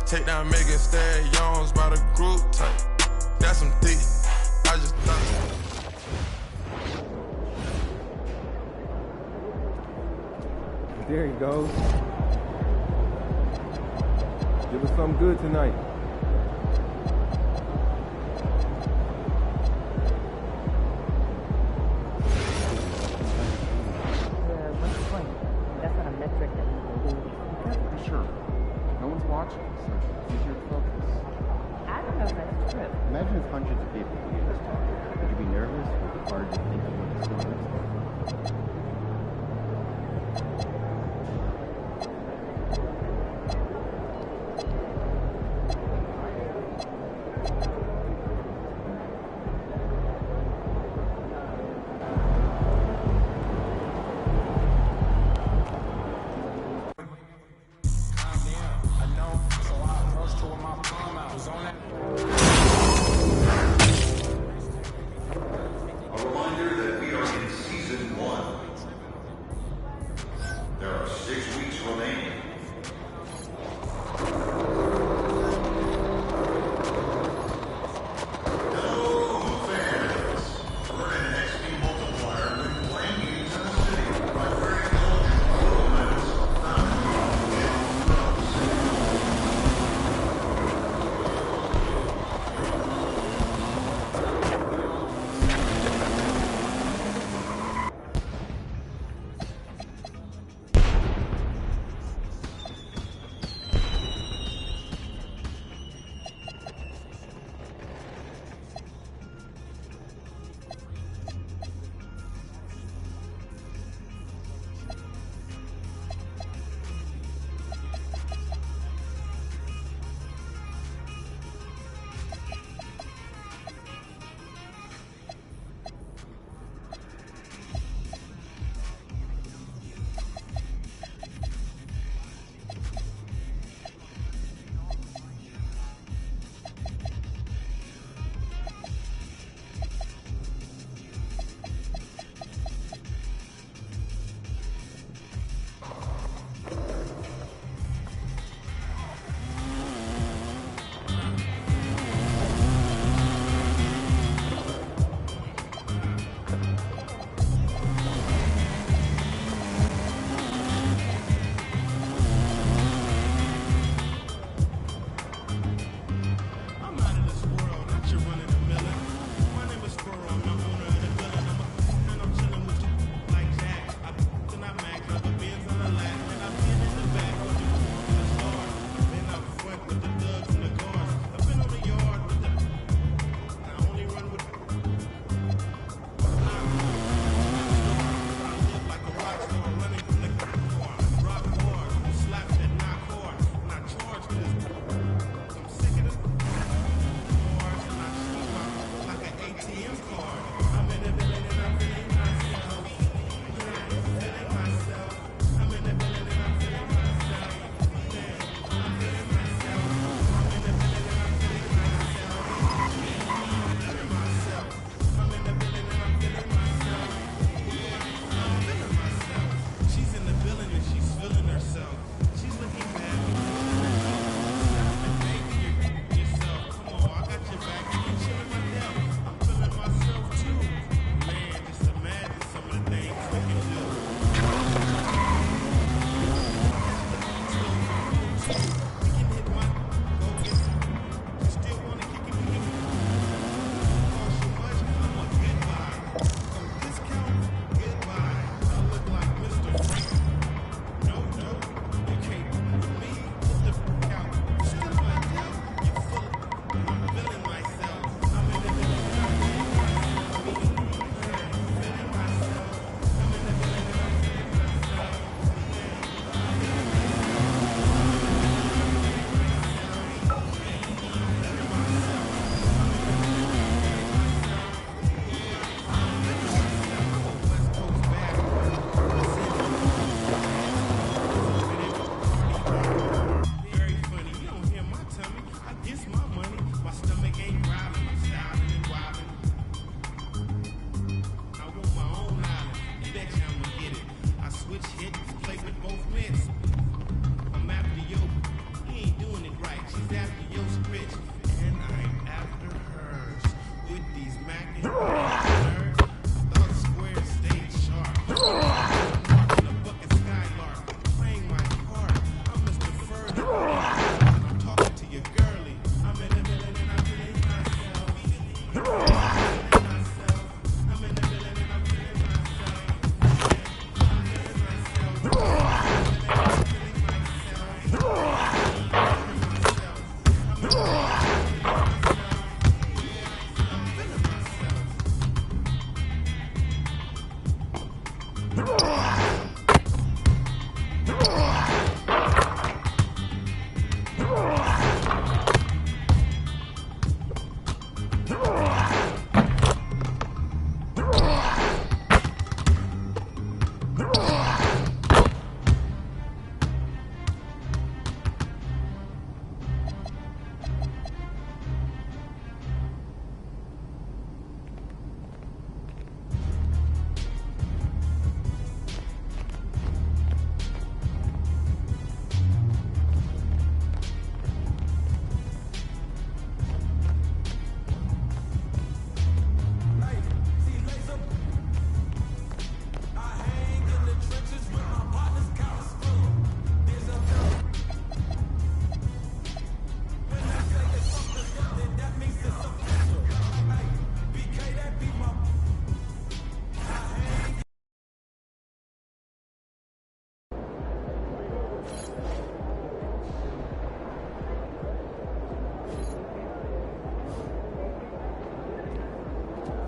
Take down Megan Stallions by the group type. That's some thick. I just thought. There he goes. Give us something good tonight. What's the point? That's not a metric that you can do. You can't be sure. No one's watching, so it's easier to focus. I don't know if that's true. Imagine if hundreds of people could hear this talk. Would you be nervous or did you think of what the score is?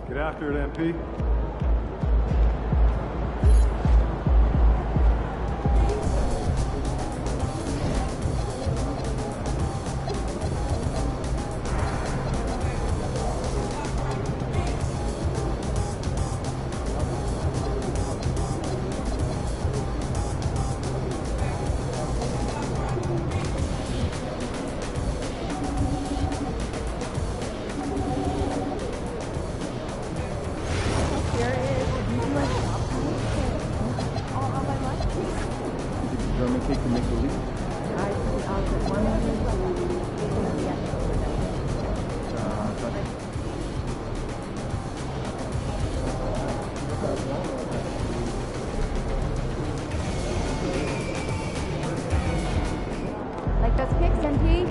Get after it, MP. German cake can make the leap. Like those kicks, MP?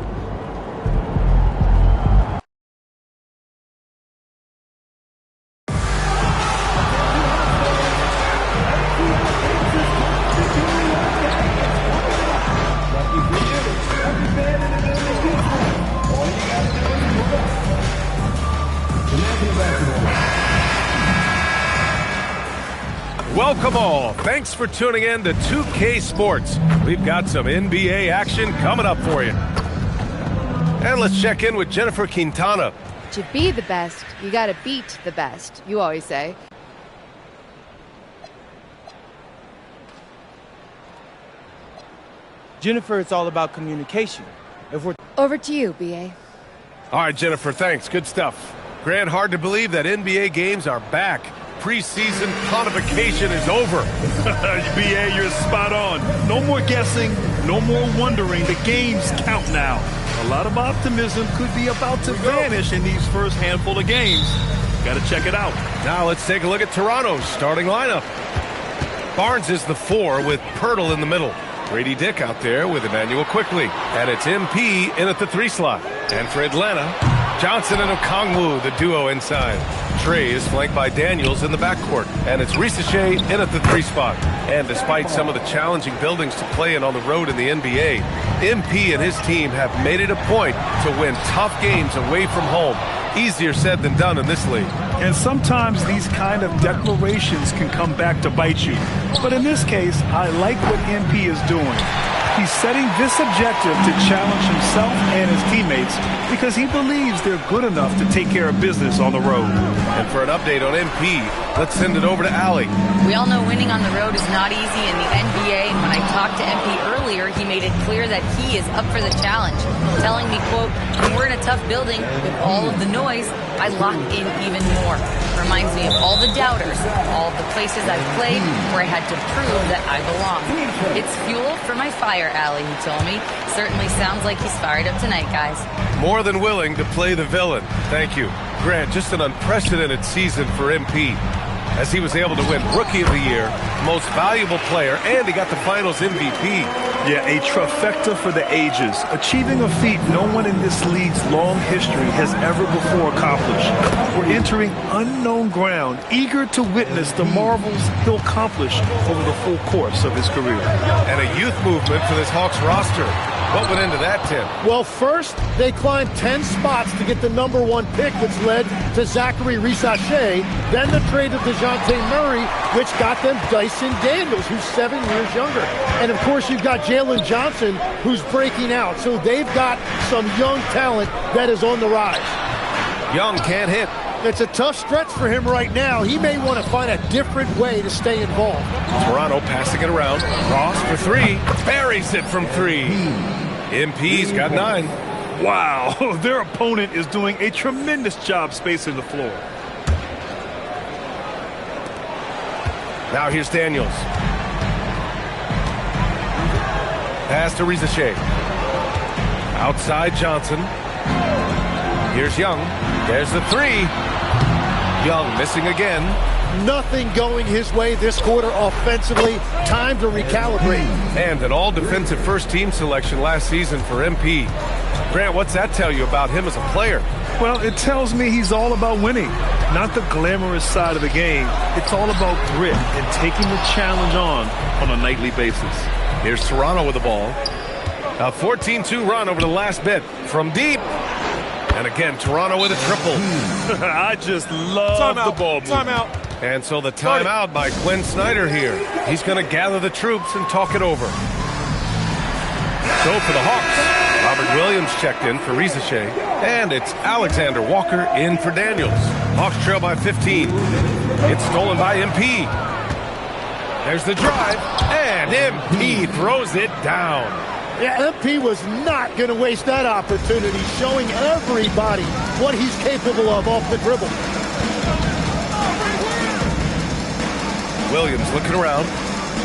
Welcome all. Thanks for tuning in to 2K Sports. We've got some NBA action coming up for you. And let's check in with Jennifer Quintana. To be the best, you gotta beat the best, you always say. Jennifer, it's all about communication. Over to you, BA. All right, Jennifer, thanks. Good stuff. Grant, hard to believe that NBA games are back. Preseason conification is over. BA, you're spot on. No more guessing, no more wondering. The games count now. A lot of optimism could be about to vanish in these first handful of games. Got to check it out. Now let's take a look at Toronto's starting lineup. Barnes is the 4 with Pirtle in the middle. Grady Dick out there with Emmanuel Quickly. And it's MP in at the 3 slot. And for Atlanta, Johnson and Okongwu, the duo inside. Trey is flanked by Daniels in the backcourt. And it's Risache in at the 3 spot. And despite some of the challenging buildings to play in on the road in the NBA, MP and his team have made it a point to win tough games away from home. Easier said than done in this league. And sometimes these kind of declarations can come back to bite you. But in this case, I like what MP is doing. He's setting this objective to challenge himself and his teammates because he believes they're good enough to take care of business on the road. And for an update on MP, let's send it over to Allie. We all know winning on the road is not easy in the NBA, and when I talked to MP earlier, he made it clear that he is up for the challenge, telling me, quote, when we're in a tough building with all of the noise, I lock in even more. Reminds me of all the doubters, all the places I've played where I had to prove that I belong. It's fuel for my fire, Allie, he told me. Certainly sounds like he's fired up tonight, guys. More than willing to play the villain. Thank you. Grant, just an unprecedented season for MP, as he was able to win Rookie of the Year, Most Valuable Player, and he got the Finals MVP. Yeah, a trifecta for the ages, achieving a feat no one in this league's long history has ever before accomplished. We're entering unknown ground, eager to witness the marvels he'll accomplish over the full course of his career. And a youth movement for this Hawks roster. What went into that, Tim? Well, first, they climbed 10 spots to get the #1 pick, which led to Zachary Risache. Then the trade of DeJounte Murray, which got them Dyson Daniels, who's 7 years younger. And, of course, you've got Jalen Johnson, who's breaking out. So they've got some young talent that is on the rise. Young can't hit. It's a tough stretch for him right now. He may want to find a different way to stay involved. Toronto passing it around. Ross for 3. Buries it from 3. MP's got 9. Wow, their opponent is doing a tremendous job spacing the floor. Now here's Daniels. Pass to Risache. Outside Johnson. Here's Young. There's the 3. Young missing again. Nothing going his way this quarter offensively. Time to recalibrate. And an all-defensive first-team selection last season for MP. Grant, what's that tell you about him as a player? Well, it tells me he's all about winning, not the glamorous side of the game. It's all about grit and taking the challenge on a nightly basis. Here's Toronto with the ball. A 14-2 run over the last bit. From deep. And again, Toronto with a triple. I just love the ball movement. Timeout. And so the timeout by Quinn Snyder here. He's going to gather the troops and talk it over. So for the Hawks, Robert Williams checked in for Risache. And it's Alexander Walker in for Daniels. Hawks trail by 15. It's stolen by MP. There's the drive, and MP throws it down. Yeah, MP was not going to waste that opportunity, showing everybody what he's capable of off the dribble. Williams looking around.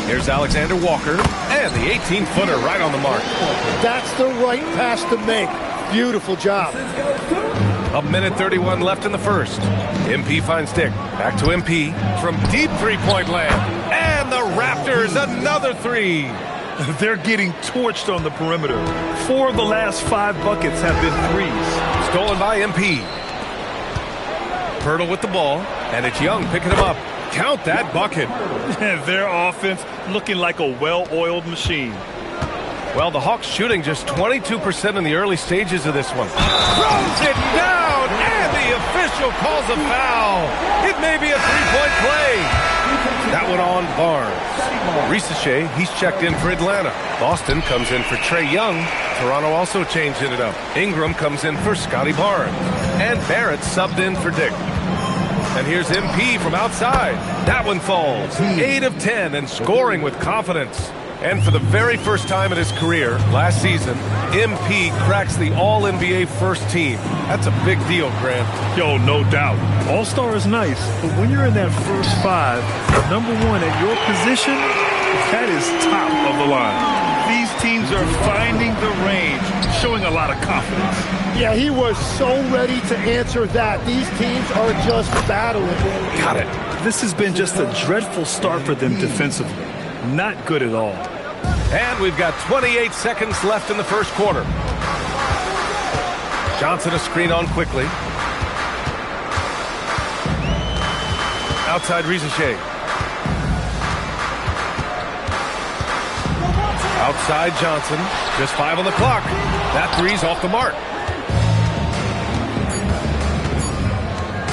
Here's Alexander Walker, and the 18-footer right on the mark. That's the right pass to make. Beautiful job. A minute 31 left in the first. MP finds Dick. Back to MP from deep three-point land. And the Raptors, another three. They're getting torched on the perimeter. 4 of the last 5 buckets have been threes. Stolen by MP. Pirtle with the ball, and it's Young picking him up. Count that bucket. Their offense looking like a well-oiled machine. Well, the Hawks shooting just 22% in the early stages of this one. Throws it down, and the official calls a foul. It may be a three-point play. That one on Barnes. Risache, he's checked in for Atlanta. Boston comes in for Trae Young. Toronto also changing it up. Ingram comes in for Scotty Barnes. And Barrett subbed in for Dick. And here's MP from outside. That one falls. 8 of 10 and scoring with confidence. And for the very first time in his career, last season, MP cracks the All-NBA first team. That's a big deal, Grant. Yo, no doubt. All-Star is nice, but when you're in that first 5, number 1 at your position, that is top of the line. These teams are finding the range, showing a lot of confidence. Yeah, he was so ready to answer that. These teams are just battling. Got it. This has been just a dreadful start for them defensively. Not good at all. And we've got 28 seconds left in the first quarter. Johnson a screen on quickly. Outside Risache. Outside Johnson. Just 5 on the clock. That three's off the mark.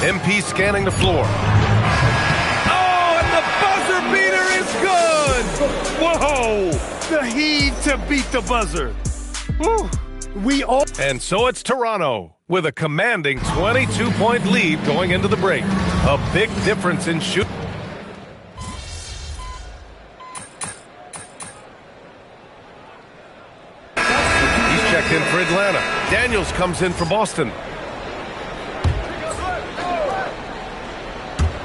MP scanning the floor. Oh, and the buzzer beater is good! Whoa! The heave to beat the buzzer. Woo. And so it's Toronto with a commanding 22-point lead going into the break. A big difference in shooting. He's checked in for Atlanta. Daniels comes in for Boston.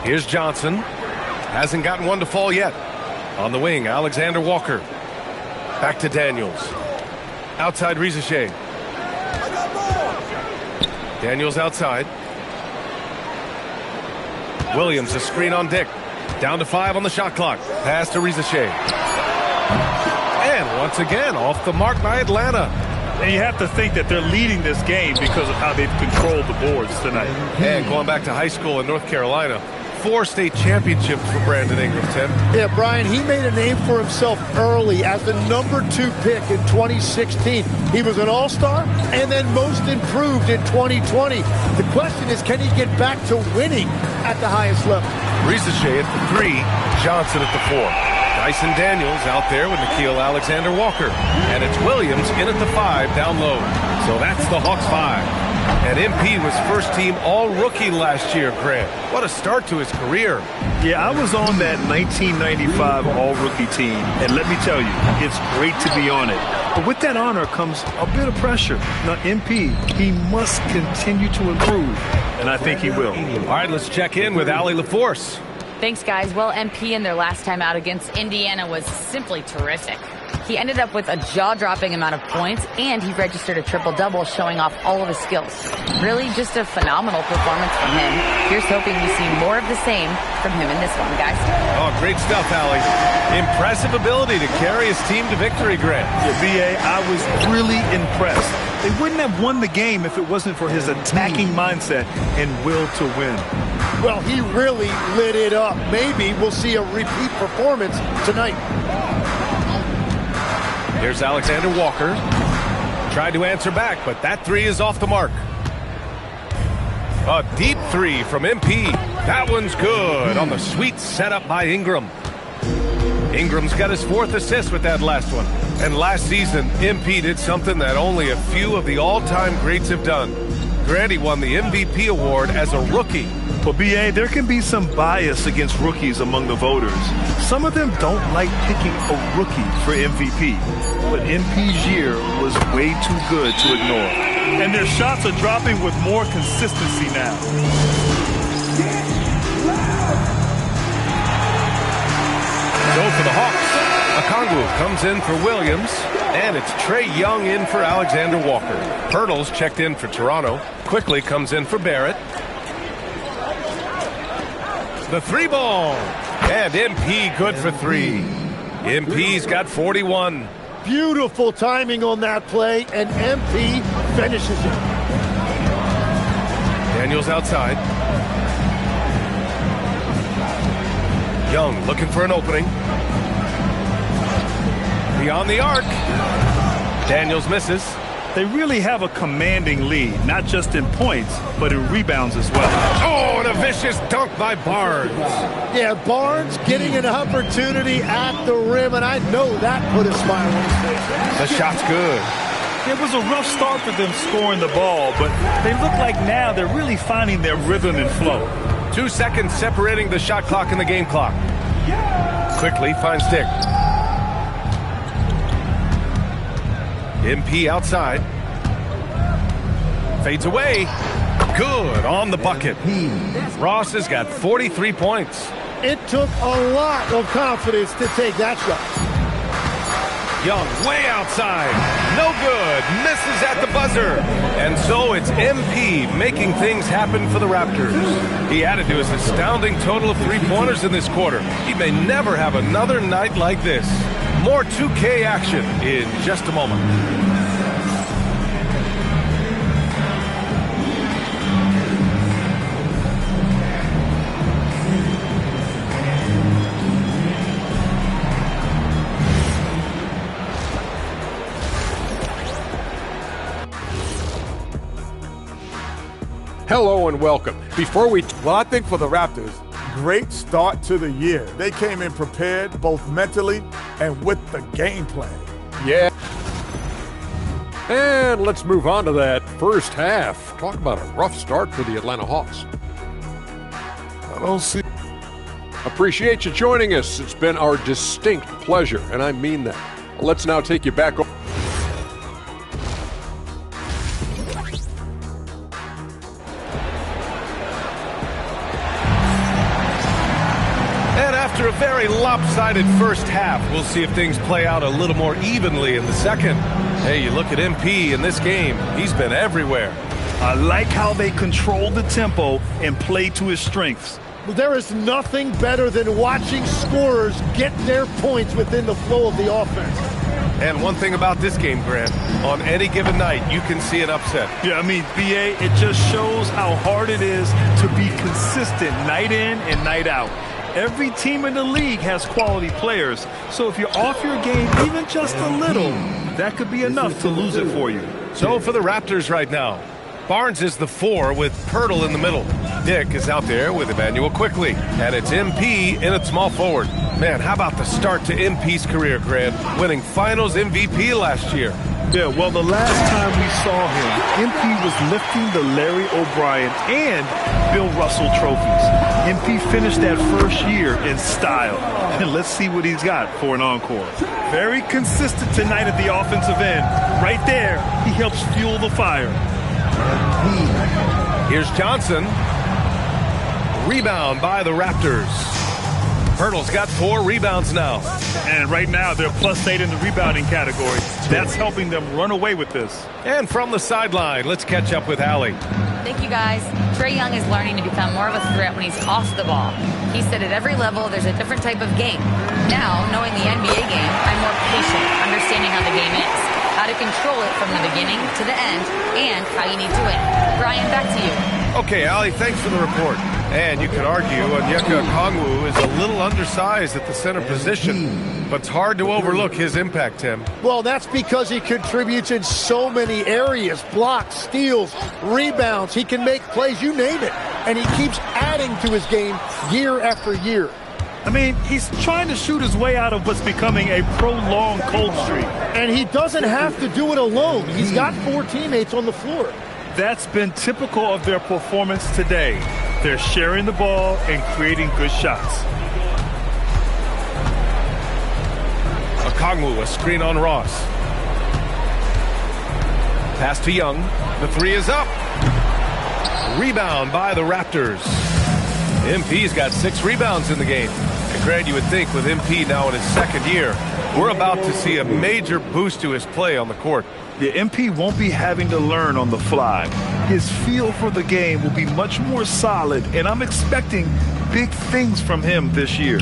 Here's Johnson. Hasn't gotten one to fall yet. On the wing, Alexander Walker. Back to Daniels. Outside Risache. Daniels outside. Williams a screen on Dick. Down to 5 on the shot clock. Pass to Risache. And once again, off the mark by Atlanta. And you have to think that they're leading this game because of how they've controlled the boards tonight. And going back to high school in North Carolina, 4 state championships for Brandon Ingram, Tim. Yeah, Brian, he made a name for himself early as the number 2 pick in 2016. He was an all-star and then most improved in 2020. The question is, can he get back to winning at the highest level? Risache at the 3, Johnson at the 4. Dyson Daniels out there with Nickeil Alexander-Walker. And it's Williams in at the 5 down low. So that's the Hawks 5. And MP was first-team all-rookie last year, Grant. What a start to his career. Yeah, I was on that 1995 all-rookie team, and let me tell you, it's great to be on it. But with that honor comes a bit of pressure. Now, MP, he must continue to improve, and I think he will. All right, let's check in with Allie LaForce. Thanks, guys. Well, MP in their last time out against Indiana was simply terrific. He ended up with a jaw-dropping amount of points, and he registered a triple-double, showing off all of his skills. Really just a phenomenal performance from him. Here's hoping we see more of the same from him in this one, guys. Oh, great stuff, Allie. Impressive ability to carry his team to victory, Grant. Yeah, B.A., I was really impressed. They wouldn't have won the game if it wasn't for his attacking mindset and will to win. Well, he really lit it up. Maybe we'll see a repeat performance tonight. Here's Alexander Walker. Tried to answer back, but that 3 is off the mark. A deep three from MP. That one's good on the sweet setup by Ingram. Ingram's got his 4th assist with that last one. And last season, MP did something that only a few of the all-time greats have done. Grant, he won the MVP award as a rookie. Well, BA, there can be some bias against rookies among the voters. Some of them don't like picking a rookie for MVP. But MP's year was way too good to ignore. And their shots are dropping with more consistency now. So for the Hawks, Okongwu comes in for Williams, and it's Trae Young in for Alexander Walker. Pirtle's checked in for Toronto. Quickly comes in for Barrett. The 3-ball, and MP good for 3. MP's got 41. Beautiful timing on that play, and MP finishes it. Daniels outside. Young looking for an opening. Beyond the arc. Daniels misses. They really have a commanding lead, not just in points, but in rebounds as well. Oh, and a vicious dunk by Barnes. Yeah, Barnes getting an opportunity at the rim, and I know that put a smile on his face. The shot's good. It was a rough start for them scoring the ball, but they look like now they're really finding their rhythm and flow. 2 seconds separating the shot clock and the game clock. Quickly finds Dick. MP outside. Fades away. Good on the bucket. Ross has got 43 points. It took a lot of confidence to take that shot. Young way outside. No good. Misses at the buzzer. And so it's MP making things happen for the Raptors. He added to his astounding total of 3-pointers in this quarter. He may never have another night like this. More 2K action in just a moment. Hello and welcome. Well, I think for the Raptors, great start to the year. They came in prepared both mentally and with the game plan. Yeah. And let's move on to that first half. Talk about a rough start for the Atlanta Hawks. I don't see. Appreciate you joining us. It's been our distinct pleasure, and I mean that. Let's now take you back. After a very lopsided first half, we'll see if things play out a little more evenly in the second. Hey, you look at MP in this game, he's been everywhere. I like how they control the tempo and play to his strengths. There is nothing better than watching scorers get their points within the flow of the offense. And one thing about this game, Grant, on any given night, you can see an upset. Yeah, I mean, BA, it just shows how hard it is to be consistent night in and night out. Every team in the league has quality players, so if you're off your game even just a little, that could be enough to lose it for you. So for the Raptors right now, Barnes is the 4 with Pirtle in the middle. Dick is out there with Emmanuel quickly, and it's MP in at small forward. Man, how about the start to MP's career, Grant, winning Finals MVP last year? Yeah, well, the last time we saw him, MP was lifting the Larry O'Brien and Bill Russell trophies. MP finished that first year in style. And let's see what he's got for an encore. Very consistent tonight at the offensive end. Right there, he helps fuel the fire. Here's Johnson. Rebound by the Raptors. Pirtle's got 4 rebounds now. And right now, they're +8 in the rebounding category. That's helping them run away with this. And from the sideline, let's catch up with Allie. Thank you, guys. Trae Young is learning to become more of a threat when he's off the ball. He said at every level, there's a different type of game. Now, knowing the NBA game, I'm more patient, understanding how the game is, how to control it from the beginning to the end and how you need to win. Brian, back to you. Okay, Ali, thanks for the report. And you could argue Onyeka Okongwu is a little undersized at the center position, but it's hard to overlook his impact, Tim. Well, that's because he contributes in so many areas. Blocks, steals, rebounds. He can make plays, you name it. And he keeps adding to his game year after year. I mean, he's trying to shoot his way out of what's becoming a prolonged cold streak. And he doesn't have to do it alone. He's got 4 teammates on the floor. That's been typical of their performance today. They're sharing the ball and creating good shots. Okongwu, a screen on Ross. Pass to Young. The three is up. Rebound by the Raptors. MP's got 6 rebounds in the game. And Grant, you would think with MP now in his second year, we're about to see a major boost to his play on the court. The MP won't be having to learn on the fly. His feel for the game will be much more solid, and I'm expecting big things from him this year.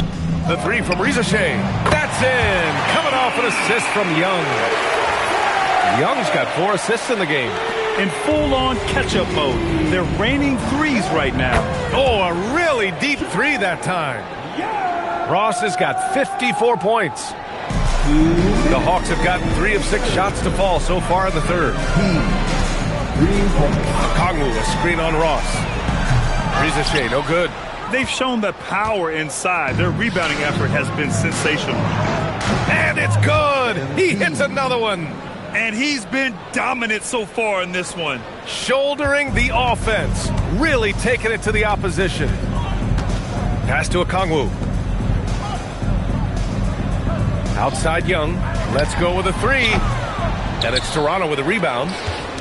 The three from Rizashay. That's in. Coming off an assist from Young. Young's got 4 assists in the game. In full-on catch-up mode. They're raining threes right now. Oh, a really deep three that time. Ross has got 54 points. The Hawks have gotten 3 of 6 shots to fall so far in the third. Okongwu, a screen on Ross. Rizashay, no good. They've shown the power inside. Their rebounding effort has been sensational. And it's good. He hits another one. And he's been dominant so far in this one. Shouldering the offense. Really taking it to the opposition. Pass to Okongwu. Outside Young. Let's go with a 3. And it's Toronto with a rebound.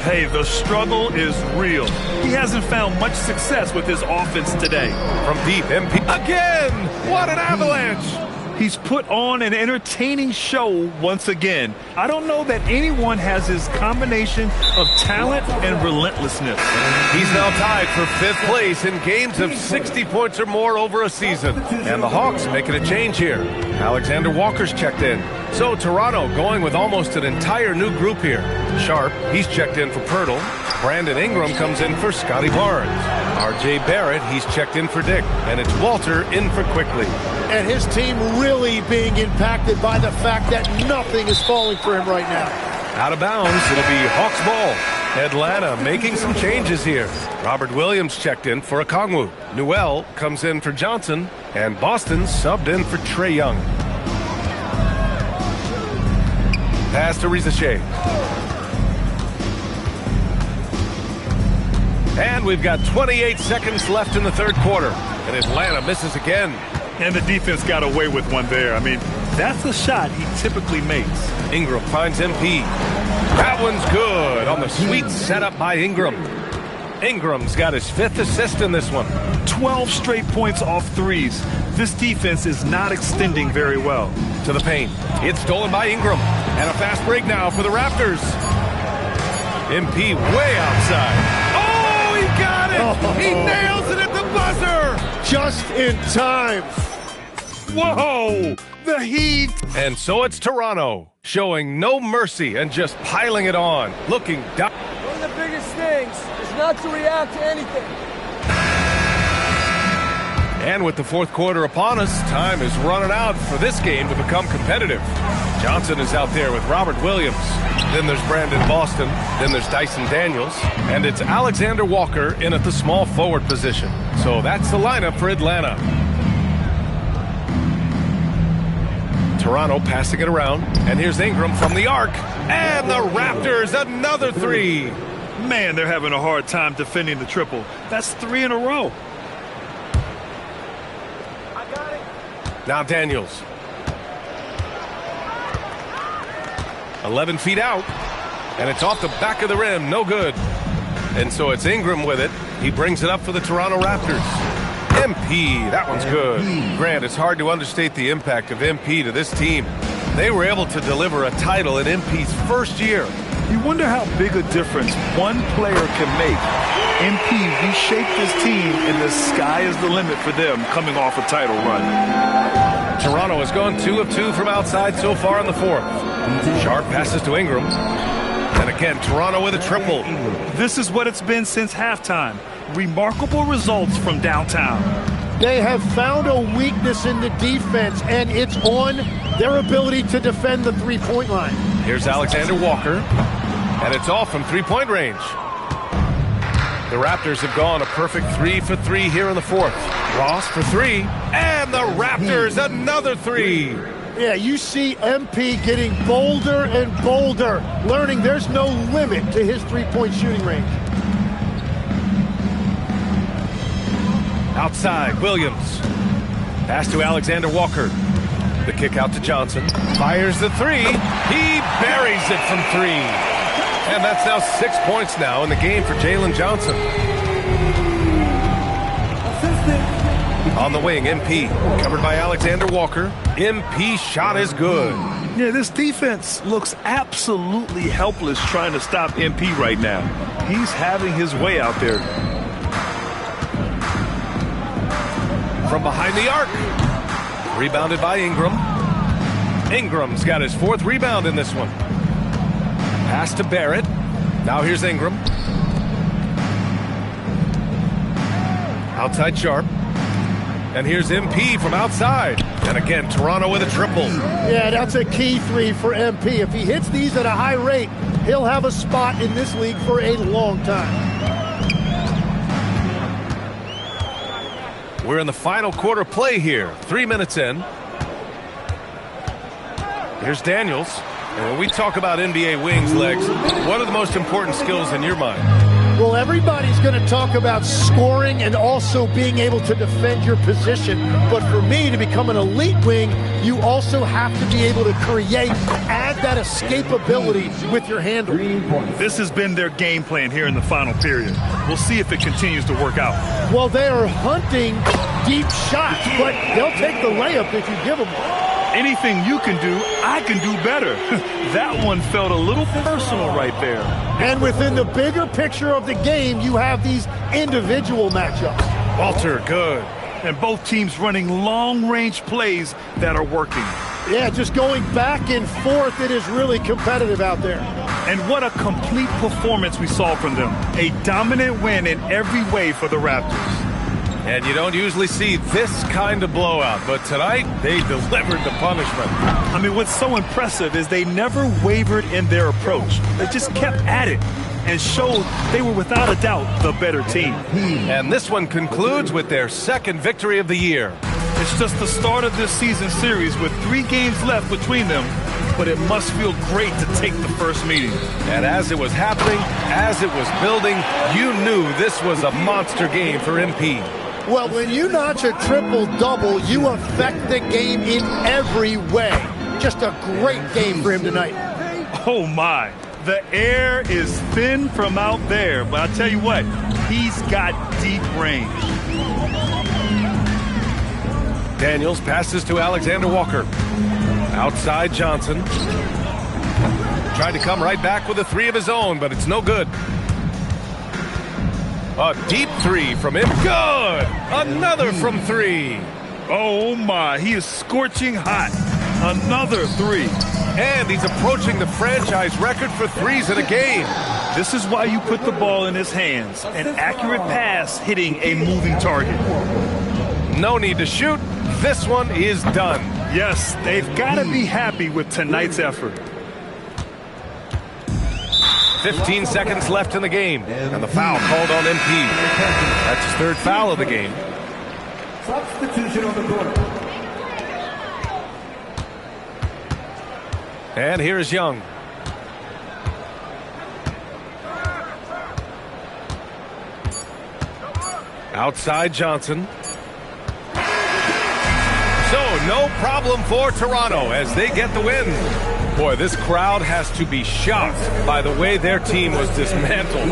Hey, the struggle is real. He hasn't found much success with his offense today. From deep, MP. Again! What an avalanche! He's put on an entertaining show once again. I don't know that anyone has his combination of talent and relentlessness. He's now tied for 5th place in games of 60 points or more over a season. And the Hawks making a change here. Alexander Walker's checked in. So Toronto going with almost an entire new group here. Sharp, he's checked in for Pirtle. Brandon Ingram comes in for Scotty Barnes. R.J. Barrett, he's checked in for Dick. And it's Walter in for Quickly. And his team really being impacted by the fact that nothing is falling for him right now. Out of bounds, it'll be Hawks ball. Atlanta making some changes here. Robert Williams checked in for Okongwu. Newell comes in for Johnson. And Boston subbed in for Trae Young. Pass to Rizashay. And we've got 28 seconds left in the third quarter. And Atlanta misses again. And the defense got away with one there. I mean, that's a shot he typically makes. Ingram finds MP. That one's good on the sweet setup by Ingram. Ingram's got his 5th assist in this one. 12 straight points off threes. This defense is not extending very well. To the paint. It's stolen by Ingram. And a fast break now for the Raptors. MP way outside. Oh, he got it! He nails it at the buzzer! Just in time. Whoa! The Heat! And so it's Toronto, showing no mercy and just piling it on. Looking down. One of the biggest things is not to react to anything. And with the fourth quarter upon us, time is running out for this game to become competitive. Johnson is out there with Robert Williams. Then there's Brandon Boston. Then there's Dyson Daniels. And it's Alexander Walker in at the small forward position. So that's the lineup for Atlanta. Toronto passing it around. And here's Ingram from the arc. And the Raptors, another 3. Man, they're having a hard time defending the triple. That's 3 in a row. Now Daniels. 11 feet out. And it's off the back of the rim. No good. And so it's Ingram with it. He brings it up for the Toronto Raptors. MP. That one's good. Grant, it's hard to understate the impact of MP to this team. They were able to deliver a title in MP's first year. You wonder how big a difference one player can make. MP reshaped his team, and the sky is the limit for them coming off a title run. Toronto has gone 2 of 2 from outside so far in the fourth. Sharp passes to Ingram. And again, Toronto with a triple. This is what it's been since halftime. Remarkable results from downtown. They have found a weakness in the defense, and it's on their ability to defend the three-point line. Here's Alexander Walker, and it's off from three-point range. The Raptors have gone a perfect 3 for 3 here in the fourth. Ross for 3, and the Raptors another 3. Yeah, you see MP getting bolder and bolder, learning there's no limit to his three-point shooting range. Outside, Williams. Pass to Alexander Walker. The kick out to Johnson. Fires the 3. He buries it from 3. And that's now 6 points now in the game for Jalen Johnson. On the wing, MP. Covered by Alexander Walker. MP shot is good. Yeah, this defense looks absolutely helpless trying to stop MP right now. He's having his way out there. From behind the arc. Rebounded by Ingram. Ingram's got his 4th rebound in this one. Pass to Barrett. Now here's Ingram. Outside Sharp. And here's MP from outside. And again, Toronto with a triple. Yeah, that's a key 3 for MP. If he hits these at a high rate, he'll have a spot in this league for a long time. We're in the final quarter play here. 3 minutes in. Here's Daniels. And when we talk about NBA wings, Legs, what are the most important skills in your mind? Well, everybody's going to talk about scoring and also being able to defend your position. But for me, to become an elite wing, you also have to be able to create, add that escapability with your handle. This has been their game plan here in the final period. We'll see if it continues to work out. Well, they are hunting deep shots, but they'll take the layup if you give them one. Anything you can do, I can do better. That one felt a little personal right there. And within the bigger picture of the game, you have these individual matchups. Walter, good. And both teams running long-range plays that are working. Yeah, just going back and forth, it is really competitive out there. And what a complete performance we saw from them. A dominant win in every way for the Raptors. And you don't usually see this kind of blowout, but tonight they delivered the punishment. I mean, what's so impressive is they never wavered in their approach. They just kept at it and showed they were without a doubt the better team. And this one concludes with their 2nd victory of the year. It's just the start of this season series with 3 games left between them, but it must feel great to take the first meeting. And as it was happening, as it was building, you knew this was a monster game for MP. Well, when you notch a triple-double, you affect the game in every way. Just a great game for him tonight. Oh, my. The air is thin from out there, but I'll tell you what, he's got deep range. Daniels passes to Alexander Walker. Outside Johnson. Tried to come right back with a 3 of his own, but it's no good. A deep 3 from him. Good! Another from 3. Oh, my. He is scorching hot. Another 3. And he's approaching the franchise record for 3s in a game. This is why you put the ball in his hands. An accurate pass hitting a moving target. No need to shoot. This one is done. Yes, they've got to be happy with tonight's effort. 15 seconds left in the game, and the foul called on MP. That's his 3rd foul of the game. Substitution on the court. And here's Young. Outside Johnson. So no problem for Toronto as they get the win. Boy, this crowd has to be shocked by the way their team was dismantled.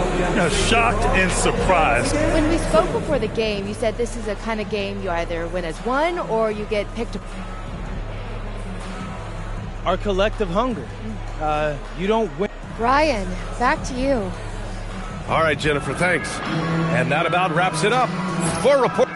Shocked and surprised. When we spoke before the game, you said this is a kind of game you either win as one or you get picked apart. Our collective hunger. You don't win. Brian, back to you. All right, Jennifer, thanks. And that about wraps it up. For report.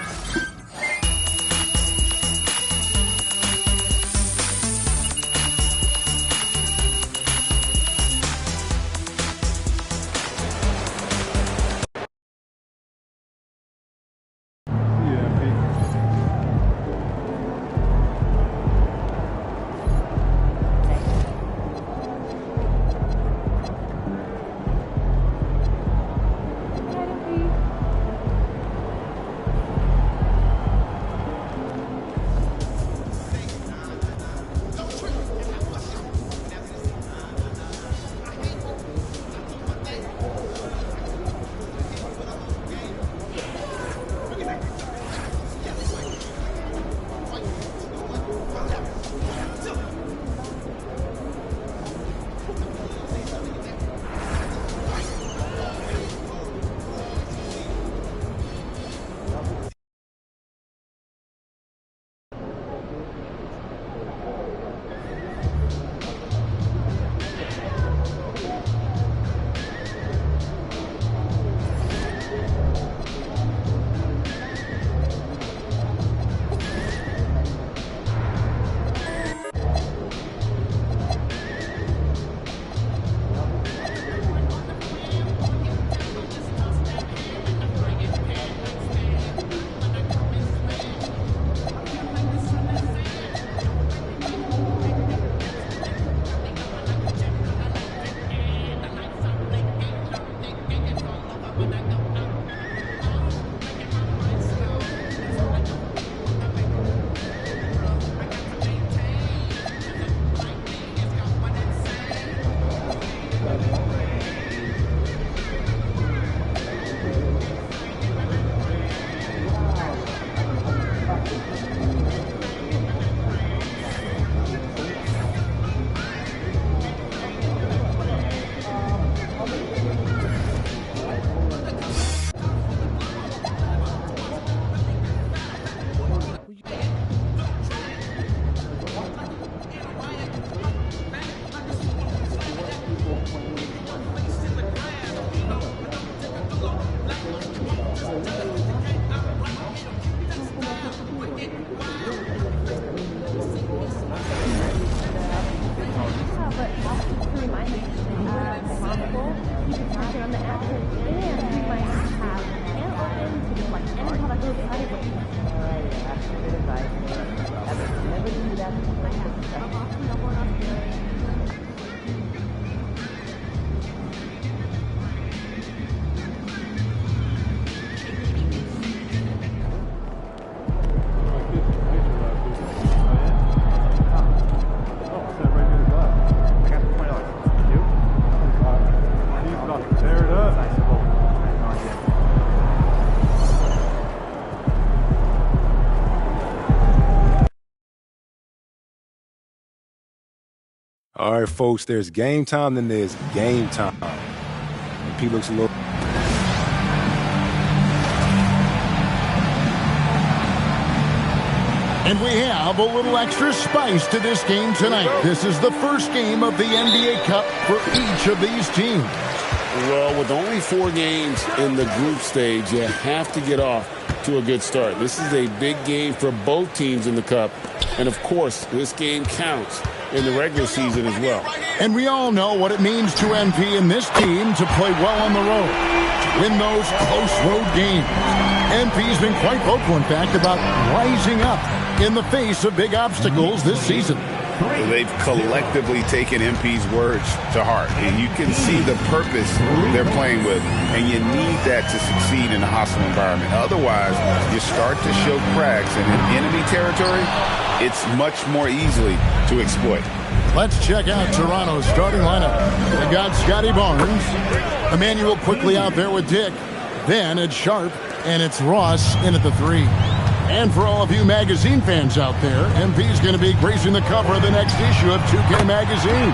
All right, folks, there's game time, then there's game time. MP looks a little... And we have a little extra spice to this game tonight. This is the first game of the NBA Cup for each of these teams. Well, with only 4 games in the group stage, you have to get off to a good start. This is a big game for both teams in the Cup. And, of course, this game counts in the regular season as well. And we all know what it means to MP and this team to play well on the road, to win those close road games. MP's been quite vocal, in fact, about rising up in the face of big obstacles this season. They've collectively taken MP's words to heart. And you can see the purpose they're playing with. And you need that to succeed in a hostile environment. Otherwise, you start to show cracks. And in enemy territory, it's much more easily to exploit. Let's check out Toronto's starting lineup. They got Scotty Barnes. Emmanuel quickly out there with Dick. Then it's Sharp, and it's Ross in at the 3. And for all of you magazine fans out there, MP's going to be gracing the cover of the next issue of 2K Magazine.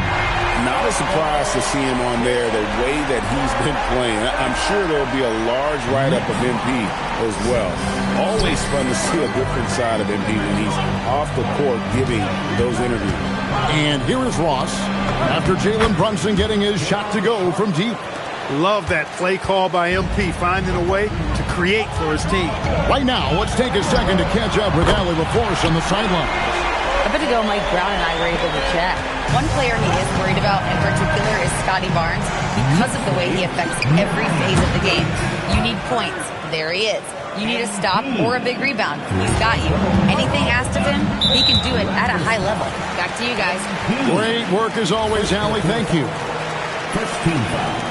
Not a surprise to see him on there the way that he's been playing. I'm sure there'll be a large write-up of MP as well. Always fun to see a different side of MP when he's off the court giving those interviews. And here is Ross after Jalen Brunson getting his shot to go from deep. Love that play call by MP, finding a way to create for his team. Right now, let's take a second to catch up with Allie LaForce on the sideline. A bit ago, Mike Brown and I were able to chat. One player he is worried about in particular is Scotty Barnes because of the way he affects every phase of the game. You need points. There he is. You need a stop or a big rebound. He's got you. Anything asked of him, he can do it at a high level. Back to you guys. Great work as always, Allie. Thank you. First team foul.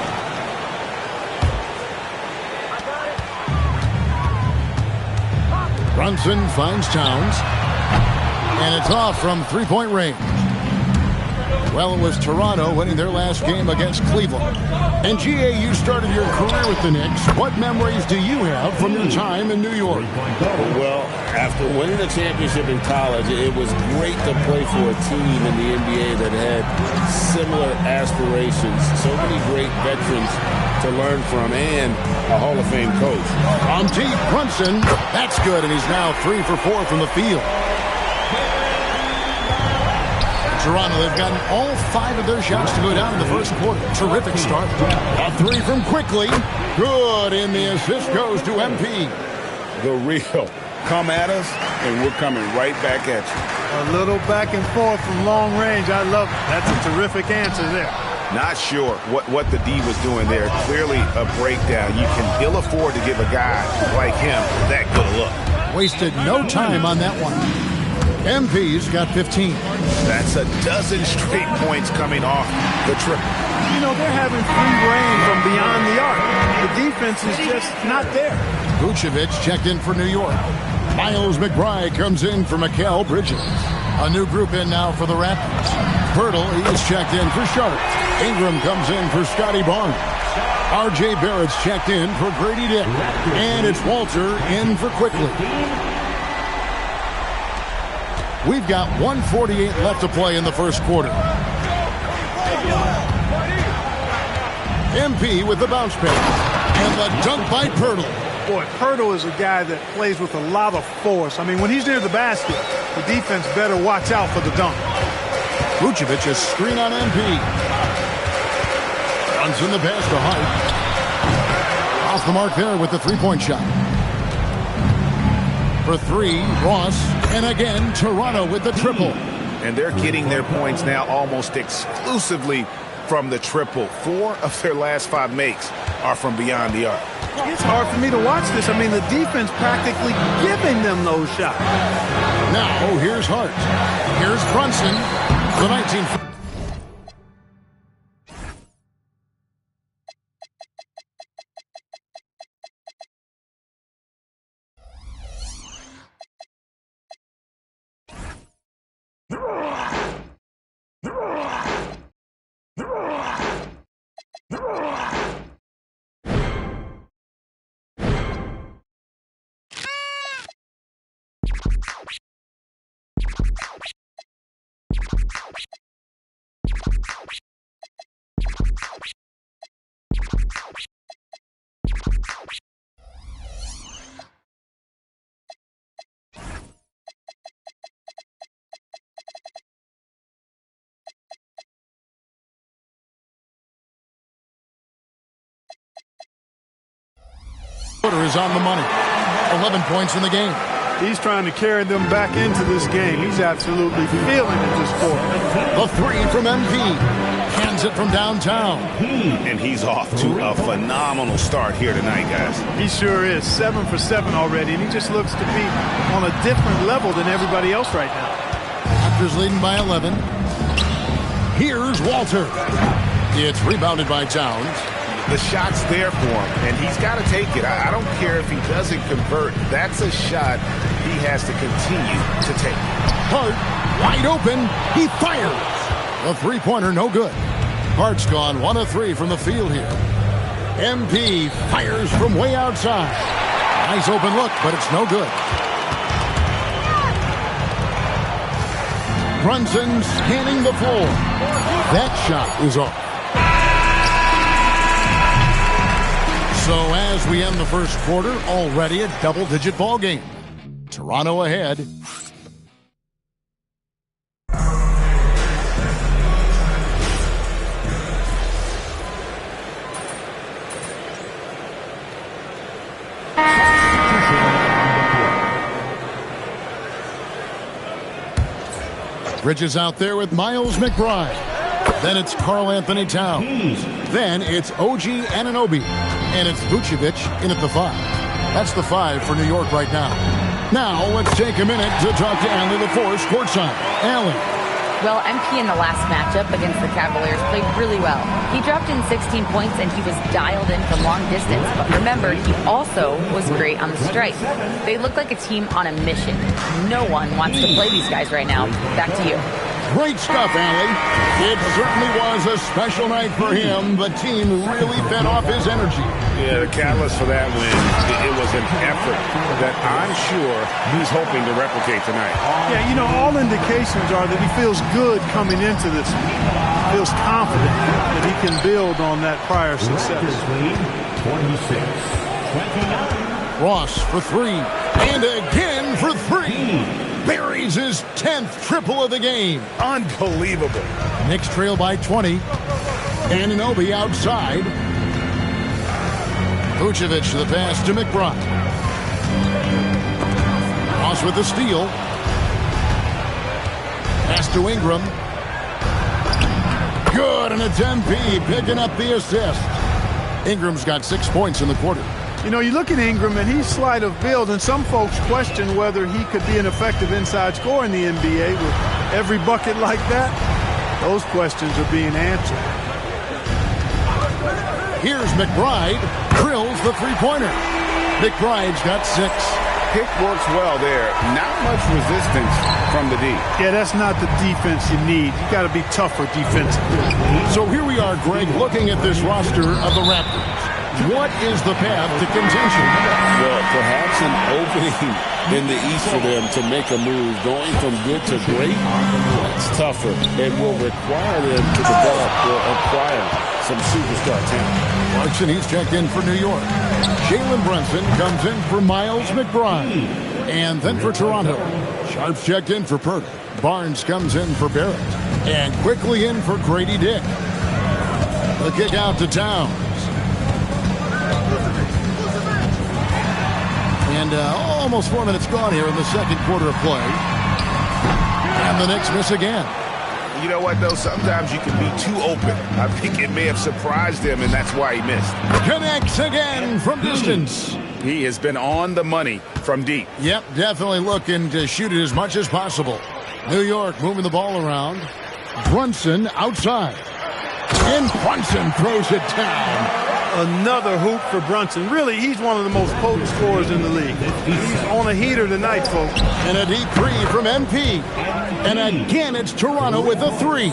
Brunson finds Towns. And it's off from three-point range. Well, it was Toronto winning their last game against Cleveland. And GA, you started your career with the Knicks. What memories do you have from your time in New York? Well, after winning the championship in college, it was great to play for a team in the NBA that had similar aspirations. So many great veterans to learn from and a Hall of Fame coach. On deep, Brunson. That's good, and he's now 3 for 4 from the field. Toronto, they've gotten all 5 of their shots to go down in the first quarter. Terrific start. A 3 from Quickly. Good, and the assist goes to MP. The real. Come at us, and we're coming right back at you. A little back and forth from long range. I love it. That's a terrific answer there. Not sure what the D was doing there. Clearly a breakdown. You can ill afford to give a guy like him that good a look. Wasted no time on that one. MP's got 15. That's a dozen straight points coming off the triple. You know, they're having free reign from beyond the arc. The defense is just not there. Vucevic checked in for New York. Miles McBride comes in for Mikal Bridges. A new group in now for the Raptors. Pirtle, he's checked in for Sharp. Ingram comes in for Scotty Barnes. R.J. Barrett's checked in for Grady Dick. And it's Walter in for Quickly. We've got 1:48 left to play in the first quarter. MP with the bounce pass. And the dunk by Pirtle. Boy, Pirtle is a guy that plays with a lot of force. I mean, when he's near the basket, the defense better watch out for the dunk. Vucevic a screen on MP. Runs in the pass to Hart. Off the mark there with the three-point shot. For 3, Ross, and again, Toronto with the triple. And they're getting their points now almost exclusively from the triple. 4 of their last 5 makes are from beyond the arc. It's hard for me to watch this. I mean, the defense practically giving them those shots. Now, here's Hart. Here's Brunson, the 19. footer is on the money. 11 points in the game. He's trying to carry them back into this game. He's absolutely feeling it this quarter. The three from MP. Hands it from downtown. And he's off to a phenomenal start here tonight, guys. He sure is. 7 for 7 already, and he just looks to be on a different level than everybody else right now. Raptors leading by 11. Here's Walter. It's rebounded by Towns. The shot's there for him, and he's got to take it. I don't care if he doesn't convert. That's a shot he has to continue to take. Hart, wide open. He fires. The three-pointer, no good. Hart's gone 1 of 3 from the field here. MP fires from way outside. Nice open look, but it's no good. Brunson scanning the floor. That shot is off. So as we end the first quarter, already a double-digit ball game. Toronto ahead. Bridges out there with Miles McBride. Then it's Karl Anthony Towns. Then it's OG Anunoby. And it's Vucevic in at the 5. That's the 5 for New York right now. Now let's take a minute to talk to Allie LaForce courtside. Allie. Well, MP in the last matchup against the Cavaliers played really well. He dropped in 16 points and he was dialed in from long distance. But remember, he also was great on the strike. They look like a team on a mission. No one wants to play these guys right now. Back to you. Great stuff, Allie. It certainly was a special night for him. The team really fed off his energy. Yeah, the catalyst for that win, it was an effort that I'm sure he's hoping to replicate tonight. Yeah, you know, all indications are that he feels good coming into this one. Feels confident that he can build on that prior success. 26. Ross for 3. And again for 3. Buries his 10th triple of the game. Unbelievable. Knicks trail by 20. Anunoby outside. Vucevic to the pass to McBride. Ross with the steal. Pass to Ingram. Good, and it's MP picking up the assist. Ingram's got 6 points in the quarter. You know, you look at Ingram, and he's slight of build, and some folks question whether he could be an effective inside scorer in the NBA with every bucket like that. Those questions are being answered. Here's McBride. Drills the three-pointer. McBride's got 6. Pick works well there. Not much resistance from the D. Yeah, that's not the defense you need. You got to be tougher defensively. So here we are, Greg, looking at this roster of the Raptors. What is the path to contention? Well, perhaps an opening in the East for them to make a move. Going from good to great, that's tougher and will require them to develop or acquire some superstar talent. Clarkson, he's checked in for New York. Jalen Brunson comes in for Miles McBride. And then for Toronto, Sharp's checked in for Pert. Barnes comes in for Barrett. And quickly in for Grady Dick. The kick out to Towns. And almost 4 minutes gone here in the second quarter of play. And the Knicks miss again. You know what, though? Sometimes you can be too open. I think it may have surprised him, and that's why he missed. Connects again from distance. He has been on the money from deep. Yep, definitely looking to shoot it as much as possible. New York moving the ball around. Brunson outside. And Brunson throws it down. Another hoop for Brunson. Really, he's one of the most potent scorers in the league. He's on a heater tonight, folks. And a deep 3 from MP. And again, it's Toronto with a 3.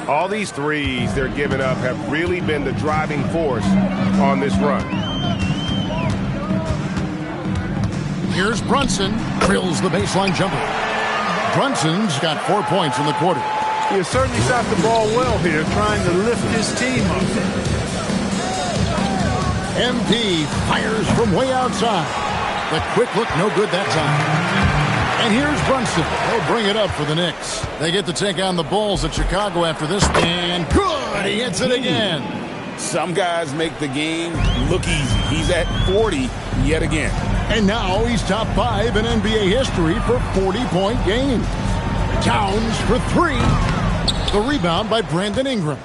All these threes they're giving up have really been the driving force on this run. Here's Brunson. Drills the baseline jumper. Brunson's got 4 points in the quarter. He has certainly shot the ball well here, trying to lift his team up. MP fires from way outside. The quick look, no good that time. And here's Brunson. He'll bring it up for the Knicks. They get to take on the Bulls at Chicago after this. And good! He hits it again. Some guys make the game look easy. He's at 40 yet again. And now he's top 5 in NBA history for 40-point games. Towns for 3. The rebound by Brandon Ingram.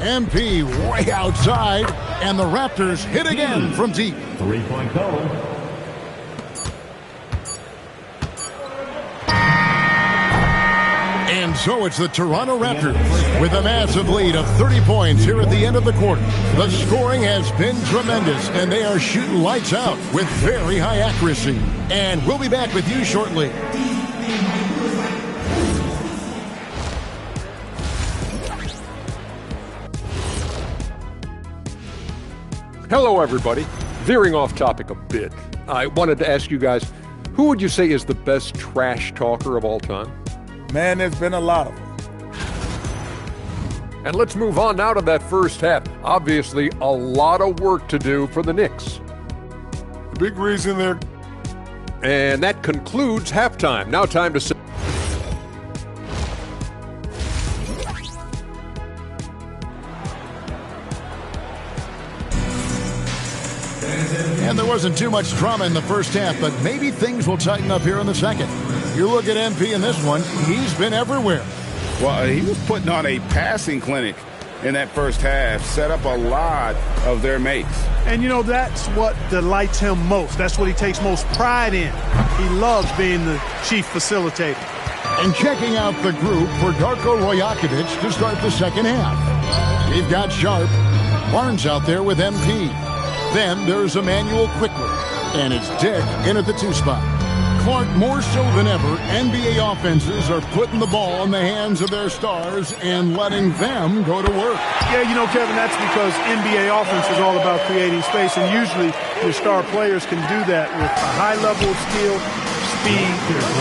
MP way outside, and the Raptors hit again from deep. 3-point goal. And so it's the Toronto Raptors with a massive lead of 30 points here at the end of the quarter. The scoring has been tremendous, and they are shooting lights out with very high accuracy. And we'll be back with you shortly. Hello, everybody. Veering off topic a bit, I wanted to ask you guys, who would you say is the best trash talker of all time? Man, there's been a lot of them. And let's move on now to that first half. Obviously, a lot of work to do for the Knicks. The big reason they're... And that concludes halftime. Now time to... And there wasn't too much drama in the first half, but maybe things will tighten up here in the second. You look at MP in this one, he's been everywhere. Well, he was putting on a passing clinic in that first half, set up a lot of their mates. And, you know, that's what delights him most. That's what he takes most pride in. He loves being the chief facilitator. And checking out the group for Darko Rajakovic to start the second half. We've got Sharp, Barnes out there with MP. Then there's Emmanuel Quickly, and it's Dick in at the 2 spot. Clark, more so than ever, NBA offenses are putting the ball in the hands of their stars and letting them go to work. Yeah, you know, Kevin, that's because NBA offense is all about creating space, and usually your star players can do that with a high level of skill, speed,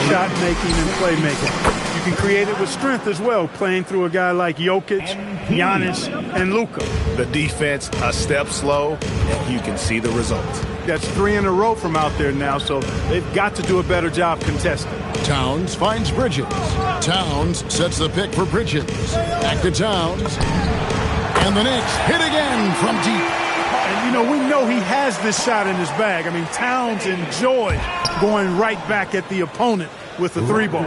shot making, and playmaking. You can create it with strength as well, playing through a guy like Jokic, Giannis, and Luka. The defense a step slow, and you can see the results. That's 3 in a row from out there now, so they've got to do a better job contesting. Towns finds Bridges. Towns sets the pick for Bridges. Back to Towns. And the Knicks hit again from deep. And, you know, we know he has this shot in his bag. I mean, Towns enjoys going right back at the opponent with the 3-ball.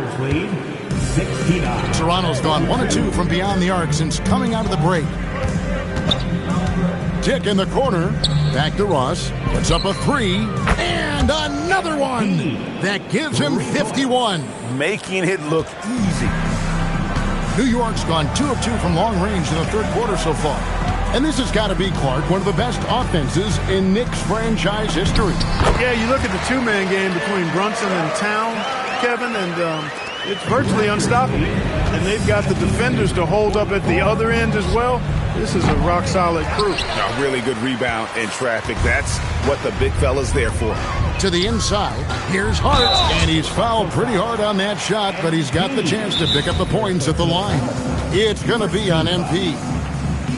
Toronto's gone 1 of 2 from beyond the arc since coming out of the break. Dick in the corner. Back to Ross. Puts up a 3. And another one. That gives him 51. Making it look easy. New York's gone 2 of 2 from long range in the third quarter so far. And this has got to be, Clark, one of the best offenses in Knicks franchise history. Yeah, you look at the 2-man game between Brunson and Town, Kevin, and it's virtually unstoppable. And they've got the defenders to hold up at the other end as well. This is a rock-solid crew. A really good rebound in traffic. That's what the big fella's there for. To the inside, here's Hart, and he's fouled pretty hard on that shot, but he's got the chance to pick up the points at the line. It's going to be on MP.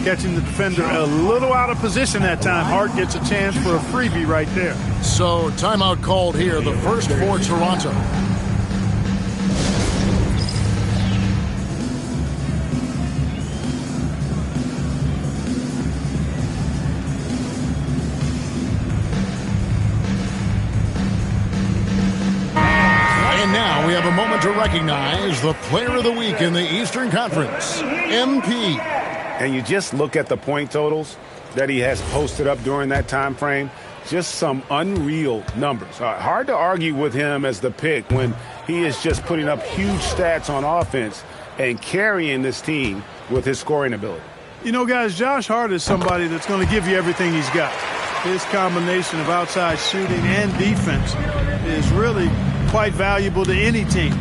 Catching the defender a little out of position that time. Hart gets a chance for a freebie right there. So, timeout called here, the first for Toronto. And now we have a moment to recognize the player of the week in the Eastern Conference, MP. And you just look at the point totals that he has posted up during that time frame. Just some unreal numbers. Hard to argue with him as the pick when he is just putting up huge stats on offense and carrying this team with his scoring ability. You know, guys, Josh Hart is somebody that's going to give you everything he's got. His combination of outside shooting and defense is really quite valuable to any team.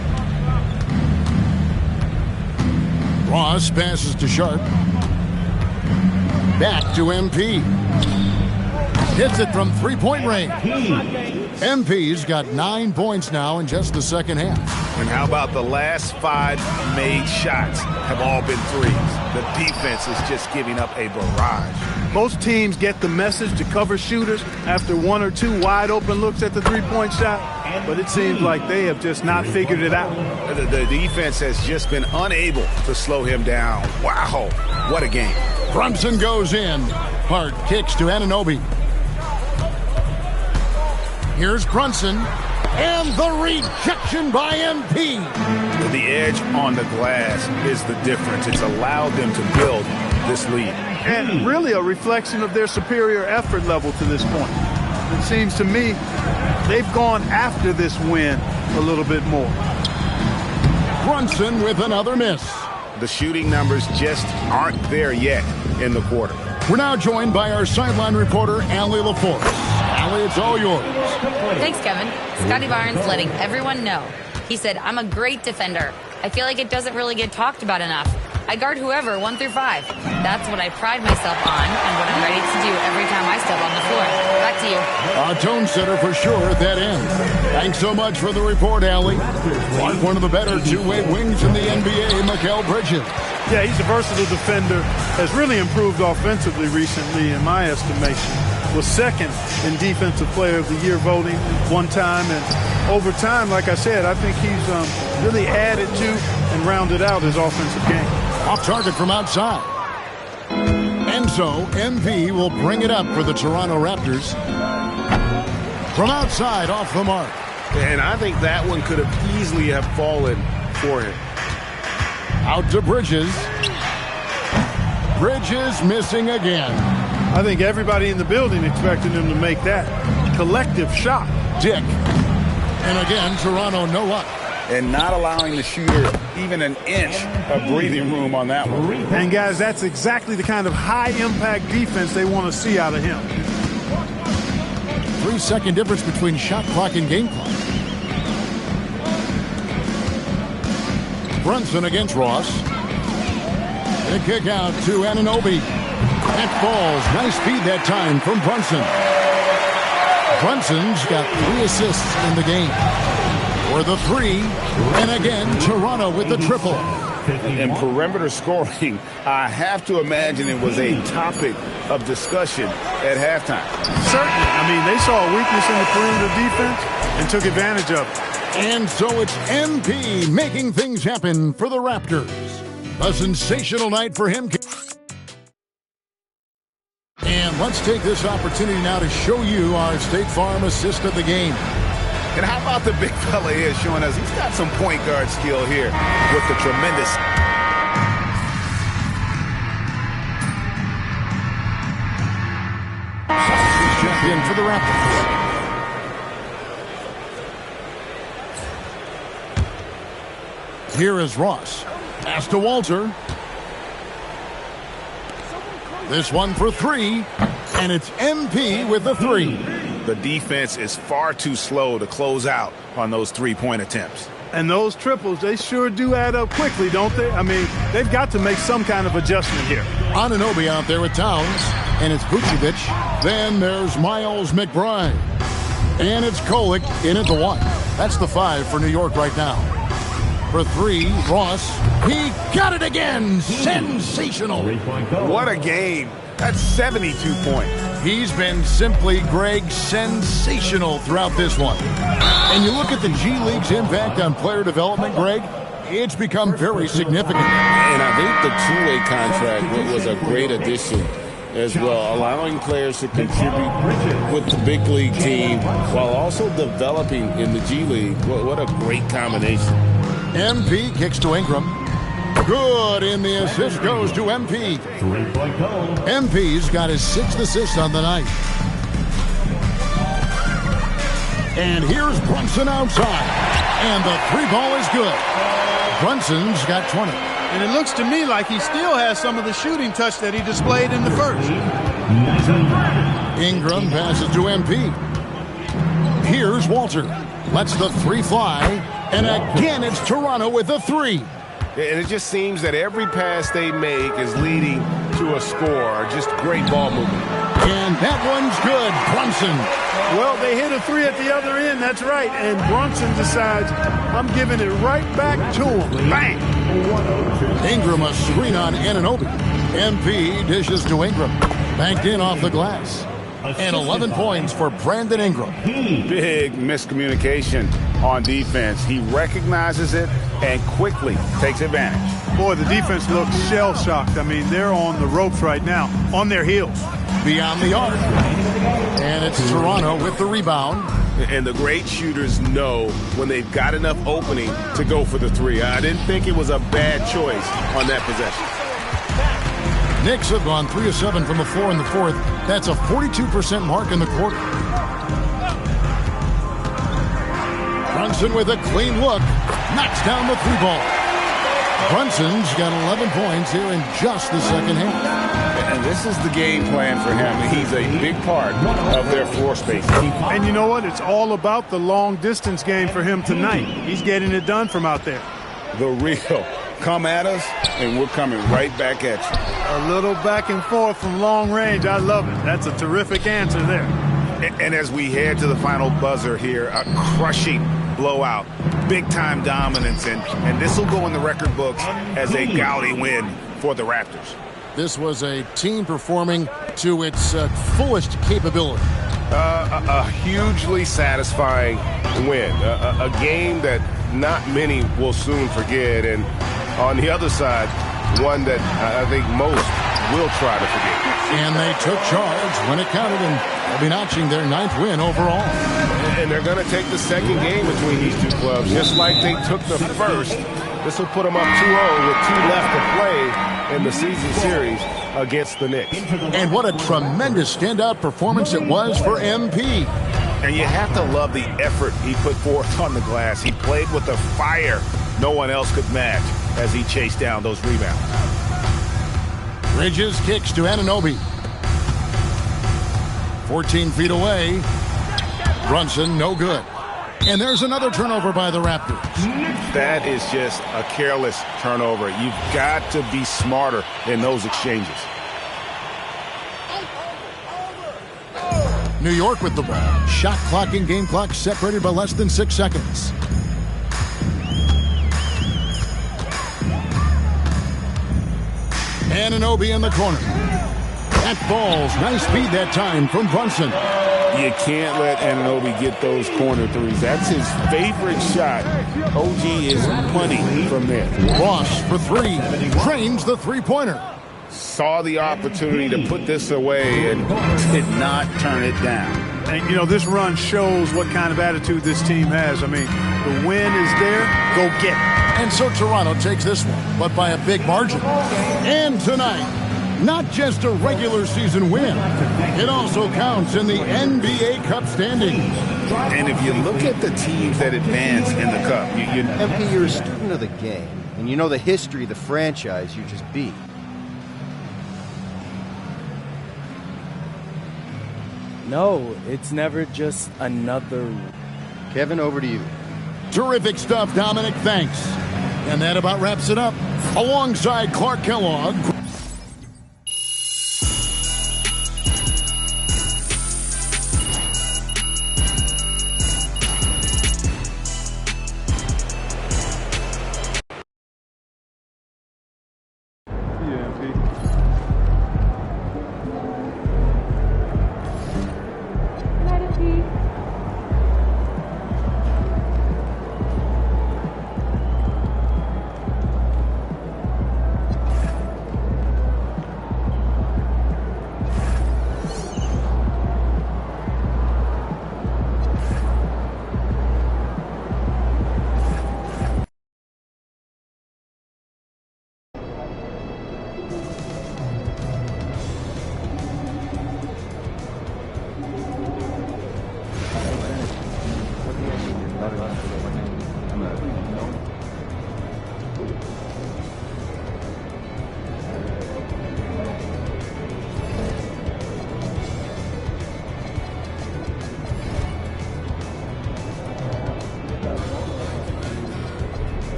Ross passes to Sharp. Back to MP. Hits it from 3-point range. MP's got 9 points now in just the second half. And how about the last 5 made shots have all been threes? The defense is just giving up a barrage. Most teams get the message to cover shooters after 1 or 2 wide open looks at the 3-point shot. but it seems like they have just not figured it out. The defense has just been unable to slow him down. Wow, what a game. Brunson goes in. Hart kicks to Anunoby. Here's Brunson. And the rejection by MP. The edge on the glass is the difference. It's allowed them to build this lead. And really a reflection of their superior effort level to this point. It seems to me they've gone after this win a little bit more. Brunson with another miss. The shooting numbers just aren't there yet in the quarter. We're now joined by our sideline reporter, Allie LaForce. Allie, it's all yours. Thanks, Kevin. Scotty Barnes letting everyone know. He said, I'm a great defender. I feel like it doesn't really get talked about enough. I guard whoever, 1 through 5. That's what I pride myself on and what I'm ready to do every time I step on the floor. Back to you. A tone setter for sure at that end. Thanks so much for the report, Allie. One of the better two-way wings in the NBA, Mikal Bridges. Yeah, he's a versatile defender. Has really improved offensively recently, in my estimation. Was second in Defensive Player of the Year voting one time. And over time, like I said, I think he's really added to and rounded out his offensive game. Off target from outside. And so MP will bring it up for the Toronto Raptors. From outside, off the mark. And I think that one could have easily have fallen for him. Out to Bridges. Bridges missing again. I think everybody in the building expected him to make that collective shot. Dick. And again, Toronto no luck. And not allowing the shooter even an inch of breathing room on that one. And guys, that's exactly the kind of high-impact defense they want to see out of him. 3-second difference between shot clock and game clock. Brunson against Ross. The kick out to Anunoby. That falls. Nice speed that time from Brunson. Brunson's got 3 assists in the game. For the 3, and again, Toronto with the triple. And perimeter scoring, I have to imagine it was a topic of discussion at halftime. Certainly. I mean, they saw a weakness in the perimeter defense and took advantage of it. And so it's MP making things happen for the Raptors. A sensational night for him. And let's take this opportunity now to show you our State Farm assist of the game. And how about the big fella here showing us he's got some point guard skill here with the tremendous. Check in for the Raptors. Here is Ross. Pass to Walter. This one for 3. And it's MP with the 3. The defense is far too slow to close out on those 3-point attempts. And those triples, they sure do add up quickly, don't they? I mean, they've got to make some kind of adjustment here. Anunoby out there with Towns. And it's Vucevic. Then there's Miles McBride. And it's Kolek in at the 1. That's the 5 for New York right now. For 3, Ross. He got it again. Sensational. What a game. That's 72 points. He's been simply, Greg, sensational throughout this one. And you look at the G League's impact on player development, Greg, it's become very significant. And I think the two-way contract was a great addition as well, allowing players to contribute with the big league team while also developing in the G League. What a great combination. MP kicks to Ingram. Good, and the assist goes to MP. MP's got his 6th assist on the night. And here's Brunson outside. And the 3-ball is good. Brunson's got 20. And it looks to me like he still has some of the shooting touch that he displayed in the first. Ingram passes to MP. Here's Walter. Lets the 3 fly. And again, it's Toronto with the 3. And it just seems that every pass they make is leading to a score. Just great ball movement. And that one's good. Brunson. Well, they hit a 3 at the other end. That's right. And Brunson decides, I'm giving it right back to him. Bang! Ingram a screen on Anunoby. MP dishes to Ingram. Banked in off the glass. And 11 points for Brandon Ingram. Big miscommunication on defense. He recognizes it and quickly takes advantage. Boy, the defense looks shell-shocked. I mean, they're on the ropes right now, on their heels. Beyond the arc. And it's Toronto with the rebound. And the great shooters know when they've got enough opening to go for the three. I didn't think it was a bad choice on that possession. Knicks have gone 3 of 7 from the floor in the fourth. That's a 42% mark in the quarter. Brunson with a clean look. Knocks down the three ball. Brunson's got 11 points here in just the second half. And this is the game plan for him. He's a big part of their floor space. And you know what? It's all about the long distance game for him tonight. He's getting it done from out there. The real. Come at us, and we're coming right back at you. A little back and forth from long range. I love it. That's a terrific answer there. And as we head to the final buzzer here, a crushing blowout, big-time dominance, and this will go in the record books as a gaudy win for the Raptors. This was a team performing to its fullest capability. A hugely satisfying win. A game that not many will soon forget, and on the other side, one that I think most will try to forget. And they took charge when it counted, and they'll be notching their 9th win overall. And they're going to take the second game between these two clubs, just like they took the first. This will put them up 2-0 with 2 left to play in the season series against the Knicks. And what a tremendous standout performance it was for MP. And you have to love the effort he put forth on the glass. He played with a fire no one else could match as he chased down those rebounds. Bridges kicks to Anunoby. 14 feet away. Brunson, no good. And there's another turnover by the Raptors. That is just a careless turnover. You've got to be smarter in those exchanges. New York with the ball. Shot clock and game clock separated by less than 6 seconds. Anunoby in the corner. That falls. Nice speed that time from Brunson. You can't let Anunoby get those corner threes. That's his favorite shot. OG is punting from there. Ross for 3. Drains the three-pointer. Saw the opportunity to put this away and did not turn it down. And, you know, this run shows what kind of attitude this team has. I mean, the win is there. Go get it. And so Toronto takes this one, but by a big margin. And tonight, not just a regular season win, it also counts in the NBA Cup standings. And if you look at the teams that advance in the Cup, MP, you're a student of the game, and you know the history of the franchise you just beat. No, it's never just another. Kevin, over to you. Terrific stuff, Dominic. Thanks. And that about wraps it up. Alongside Clark Kellogg.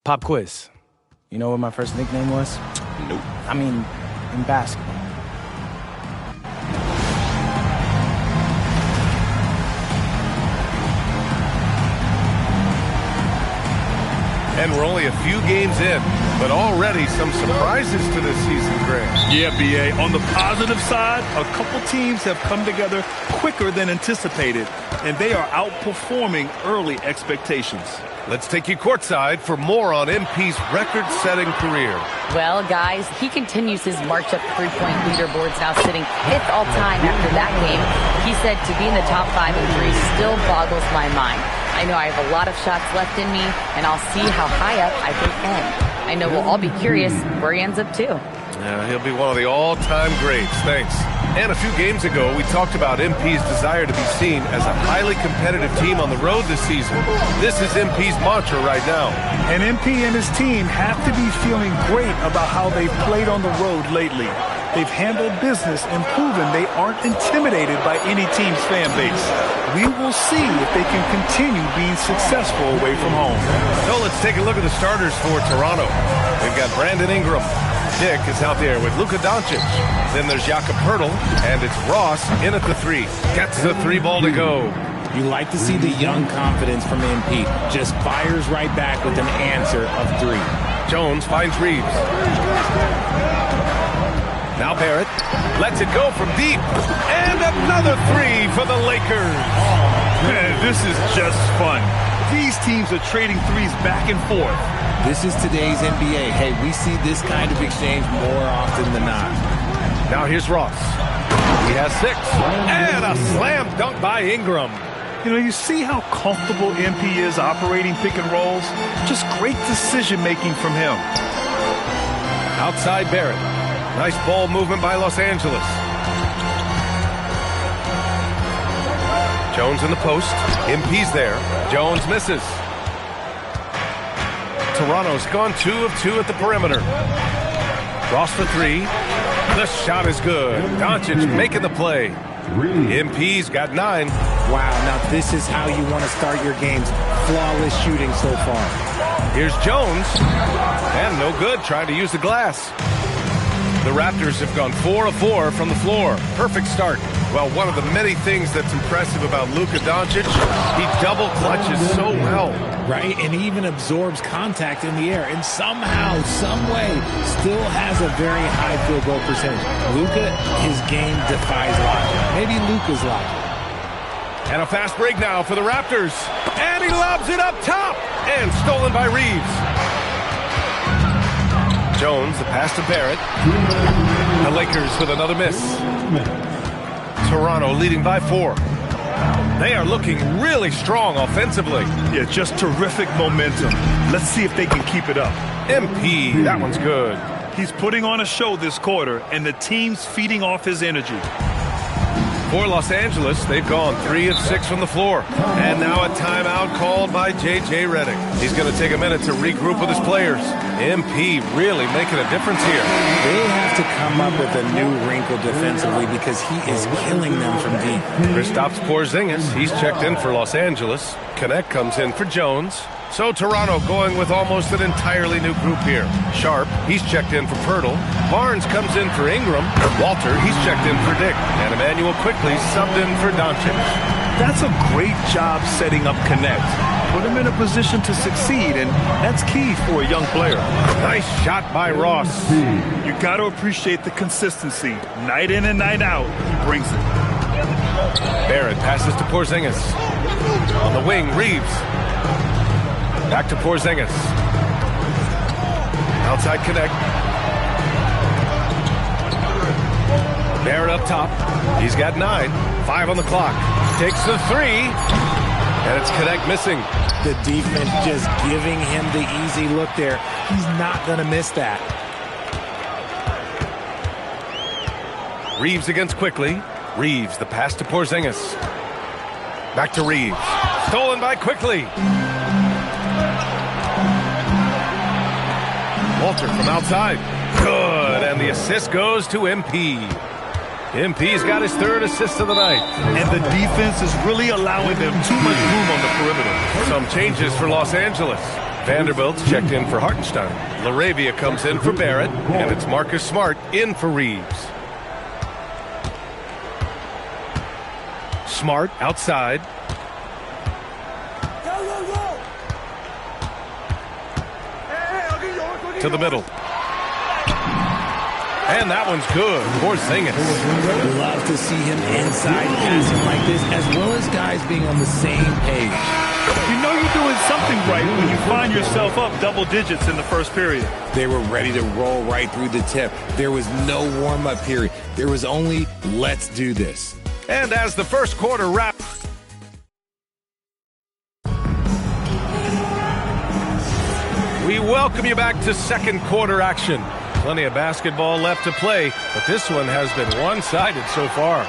Pop quiz. You know what my first nickname was? Nope. I mean, in basketball. And we're only a few games in, but already some surprises to this season, Grant. Yeah, B.A. On the positive side, a couple teams have come together quicker than anticipated, and they are outperforming early expectations. Let's take you courtside for more on MP's record-setting career. Well, guys, he continues his march up the three-point leaderboards, now sitting 5th all-time after that game. He said to be in the top 5 in threes still boggles my mind. I know I have a lot of shots left in me, and I'll see how high up I can end. I know we'll all be curious where he ends up, too. Yeah, he'll be one of the all-time greats. Thanks. And a few games ago, we talked about MP's desire to be seen as a highly competitive team on the road this season. This is MP's mantra right now. And MP and his team have to be feeling great about how they've played on the road lately. They've handled business and proven they aren't intimidated by any team's fan base. We will see if they can continue being successful away from home. So let's take a look at the starters for Toronto. We've got Brandon Ingram. Dick is out there with Luka Doncic. Then there's Jakob Poeltl, and it's Ross in at the 3. Gets the 3 ball to go. You like to see the young confidence from MP. Just fires right back with an answer of 3. Jones finds Reeves. Now Barrett lets it go from deep. And another 3 for the Lakers. Man, this is just fun. These teams are trading threes back and forth. This is today's NBA. Hey, we see this kind of exchange more often than not. Now here's Ross. He has 6. And a slam dunk by Ingram. You know, you see how comfortable MP is operating pick and rolls? Just great decision-making from him. Outside Barrett. Nice ball movement by Los Angeles. Jones in the post. MP's there. Jones misses. Toronto's gone 2 of 2 at the perimeter. Ross for 3. The shot is good. Doncic making the play. MP's got 9. Wow, now this is how you want to start your games. Flawless shooting so far. Here's Jones. And no good, trying to use the glass. The Raptors have gone 4 of 4 from the floor. Perfect start. Well, one of the many things that's impressive about Luka Doncic, he double clutches so well. Right, and he even absorbs contact in the air, and somehow, some way, still has a very high field goal percentage. Luka, his game defies logic. Maybe Luka's logic. And a fast break now for the Raptors. And he lobs it up top. And stolen by Reeves. Jones, the pass to Barrett. The Lakers with another miss. Toronto leading by 4. They are looking really strong offensively. Yeah, just terrific momentum. Let's see if they can keep it up. MP, that one's good. He's putting on a show this quarter, and the team's feeding off his energy. For Los Angeles, they've gone 3 of 6 from the floor. And now a timeout called by J.J. Redick. He's going to take a minute to regroup with his players. MP really making a difference here. They have to come up with a new wrinkle defensively because he is killing them from deep. Kristaps Porzingis, he's checked in for Los Angeles. Connect comes in for Jones. So Toronto going with almost an entirely new group here. Sharp, he's checked in for Poeltl. Barnes comes in for Ingram. Walter, he's checked in for Dick. And Emmanuel quickly subbed in for Doncic. That's a great job setting up Connect. Put him in a position to succeed, and that's key for a young player. Nice shot by Ross. You got to appreciate the consistency. Night in and night out, he brings it. Barrett passes to Porzingis. On the wing, Reeves. Back to Porzingis. Outside Connect. Barrett up top. He's got 9. 5 on the clock. Takes the 3. And it's Connect missing. The defense just giving him the easy look there. He's not going to miss that. Reeves against Quickly. Reeves, the pass to Porzingis. Back to Reeves. Stolen by Quickly. Walter from outside. Good. And the assist goes to MP. MP's got his 3rd assist of the night. And the defense is really allowing them too much room on the perimeter. Some changes for Los Angeles. Vanderbilt's checked in for Hartenstein. LaRavia comes in for Barrett, and it's Marcus Smart in for Reeves. Smart outside. To the middle. And that one's good. Porzingis. Love to see him inside passing like this, as well as guys being on the same page. You know you're doing something right when you find yourself up double digits in the first period. They were ready to roll right through the tip. There was no warm-up period. There was only, let's do this. And as the first quarter wraps, we welcome you back to second quarter action. Plenty of basketball left to play, but this one has been one-sided so far.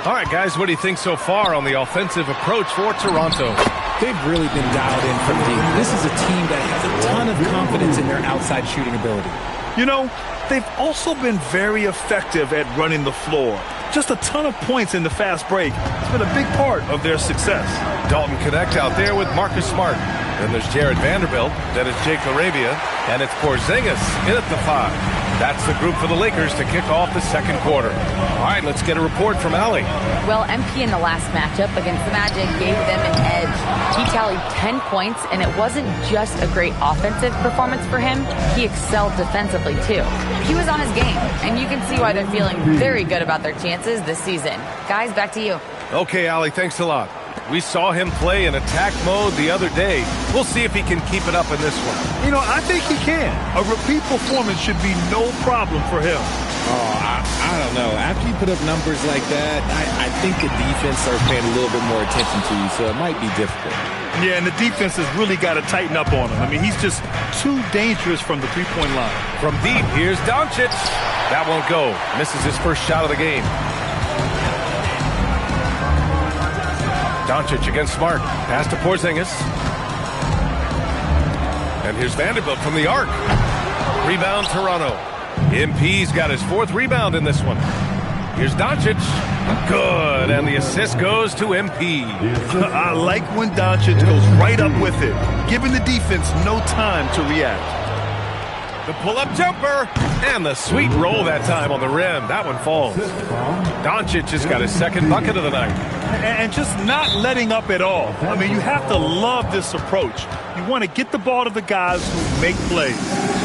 All right, guys, what do you think so far on the offensive approach for Toronto? They've really been dialed in from deep. This is a team that has a ton of confidence in their outside shooting ability. You know, they've also been very effective at running the floor. Just a ton of points in the fast break. It's been a big part of their success. Dalton Connect out there with Marcus Smart. Then there's Jared Vanderbilt. Then it's Jake LaRavia. And it's Porzingis in at the 5. That's the group for the Lakers to kick off the second quarter. All right, let's get a report from Allie. Well, MP in the last matchup against the Magic gave them an edge. He tallied 10 points, and it wasn't just a great offensive performance for him. He excelled defensively, too. He was on his game, and you can see why they're feeling very good about their chances this season. Guys, back to you. Okay, Allie, thanks a lot. We saw him play in attack mode the other day. We'll see if he can keep it up in this one. You know, I think he can. A repeat performance should be no problem for him. Oh, I don't know. After you put up numbers like that, I think the defense starts paying a little bit more attention to you, so it might be difficult. Yeah, and the defense has really got to tighten up on him. I mean, he's just too dangerous from the three-point line. From deep, here's Doncic. That won't go. Misses his first shot of the game. Doncic against Smart. Pass to Porzingis. And here's Vanderbilt from the arc. Rebound, Toronto. MP's got his 4th rebound in this one. Here's Doncic. Good. And the assist goes to MP. I like when Doncic goes right up with it, giving the defense no time to react. The pull-up jumper. And the sweet roll that time on the rim. That one falls. Doncic just got his 2nd bucket of the night. And just not letting up at all. I mean, you have to love this approach. You want to get the ball to the guys who make plays.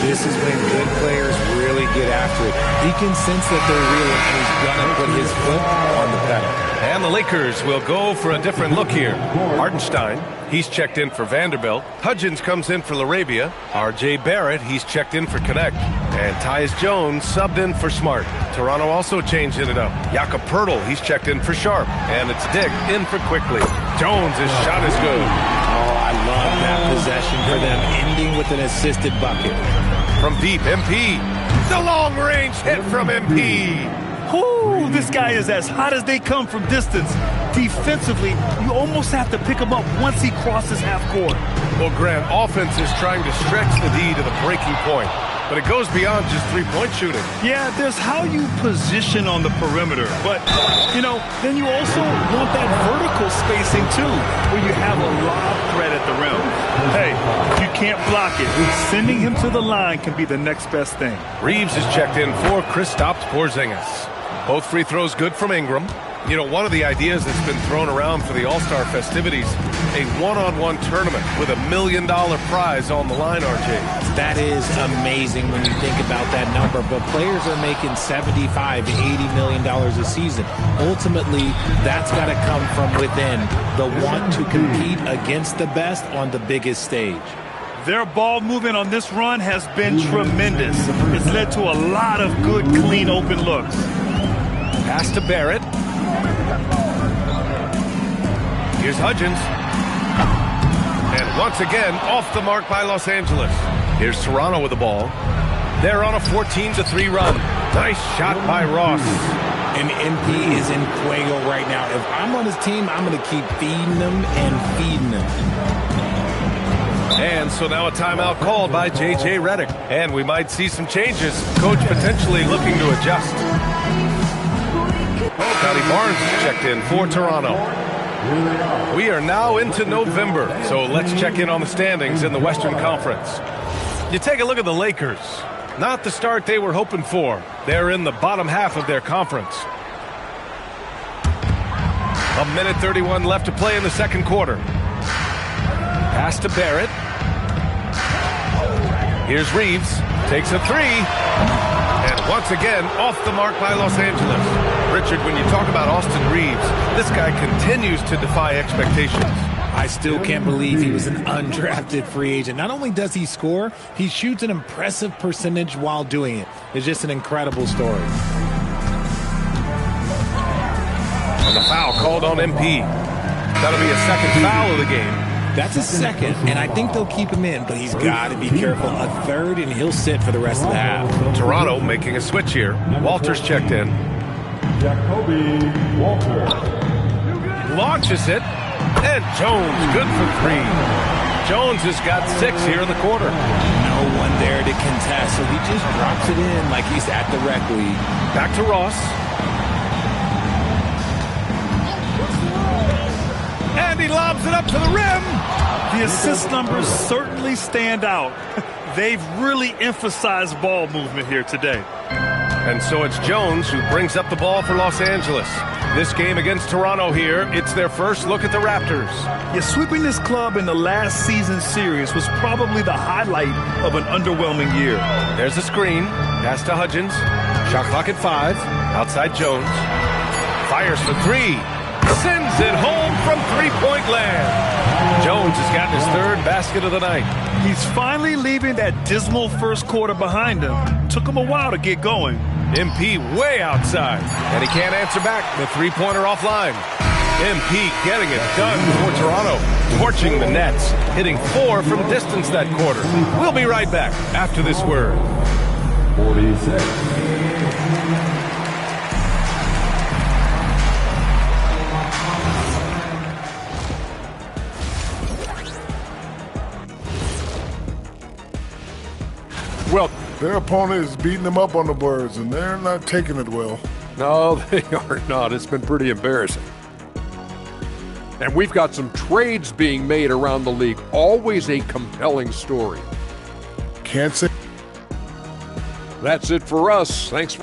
This is when good players really get after it. He can sense that they're real, and he's going to put his foot on the pedal. And the Lakers will go for a different look here. Hartenstein, he's checked in for Vanderbilt. Hudgens comes in for LaRavia. R.J. Barrett, he's checked in for Connect. And Tyus Jones subbed in for Smart. Toronto also changed it up. Jakob Poeltl, he's checked in for Sharp. And it's Dick in for Quickly. Jones' shot is good. Oh, I love that possession for them, ending with an assisted bucket. From deep, MP. The long-range hit from MP. Ooh, this guy is as hot as they come from distance. Defensively, you almost have to pick him up once he crosses half court. Well, Grant, offense is trying to stretch the D to the breaking point. But it goes beyond just three-point shooting. Yeah, there's how you position on the perimeter. But, you know, then you also want that vertical spacing, too, where you have a lob threat at the rim. Hey, if you can't block it, sending him to the line can be the next best thing. Reeves is checked in for Kristaps Porzingis. Both free throws good from Ingram. You know, one of the ideas that's been thrown around for the All-Star festivities, a one-on-one tournament with $1 million prize on the line, RJ. That is amazing when you think about that number, but players are making $75, $80 million a season. Ultimately, that's got to come from within, the want to compete against the best on the biggest stage. Their ball movement on this run has been tremendous. It's led to a lot of good, clean, open looks. Pass to Barrett. Here's Hudgens. And once again, off the mark by Los Angeles. Here's Toronto with the ball. They're on a 14-3 run. Nice shot by Ross. And MP is in fuego right now. If I'm on his team, I'm going to keep feeding them and feeding them. And so now a timeout called by J.J. Redick. And we might see some changes. Coach potentially looking to adjust. Scotty Barnes checked in for Toronto. We are now into November, so let's check in on the standings in the Western Conference. You take a look at the Lakers. Not the start they were hoping for. They're in the bottom half of their conference. 1:31 left to play in the second quarter. Pass to Barrett. Here's Reeves. Takes a three. And once again, off the mark by Los Angeles. Richard, when you talk about Austin Reeves, this guy continues to defy expectations. I still can't believe he was an undrafted free agent. Not only does he score, he shoots an impressive percentage while doing it. It's just an incredible story. And the foul called on MP. That'll be a second foul of the game. That's a second, and I think they'll keep him in, but he's got to be careful. A third, and he'll sit for the rest of the half. Toronto making a switch here. Walters checked in. Launches it, and Jones good for three. Jones has got 6 here in the quarter. No one there to contest, so he just drops it in like he's at the rec league. Back to Ross. And he lobs it up to the rim. The assist numbers certainly stand out. They've really emphasized ball movement here today. And so it's Jones who brings up the ball for Los Angeles. This game against Toronto here, it's their first look at the Raptors. Yeah, sweeping this club in the last season series was probably the highlight of an underwhelming year. There's a screen. Pass to Hudgens. Shot clock at 5. Outside Jones. Fires for 3. Sends it home from three-point land. Jones has gotten his 3rd basket of the night. He's finally leaving that dismal first quarter behind him. Took him a while to get going. MP way outside, and he can't answer back. The three-pointer offline. MP getting it done for Toronto, torching the Nets, hitting 4 from distance that quarter. We'll be right back after this word. 46. Well, their opponent is beating them up on the boards, and they're not taking it well. No, they are not. It's been pretty embarrassing. And we've got some trades being made around the league. Always a compelling story. Can't say. That's it for us. Thanks.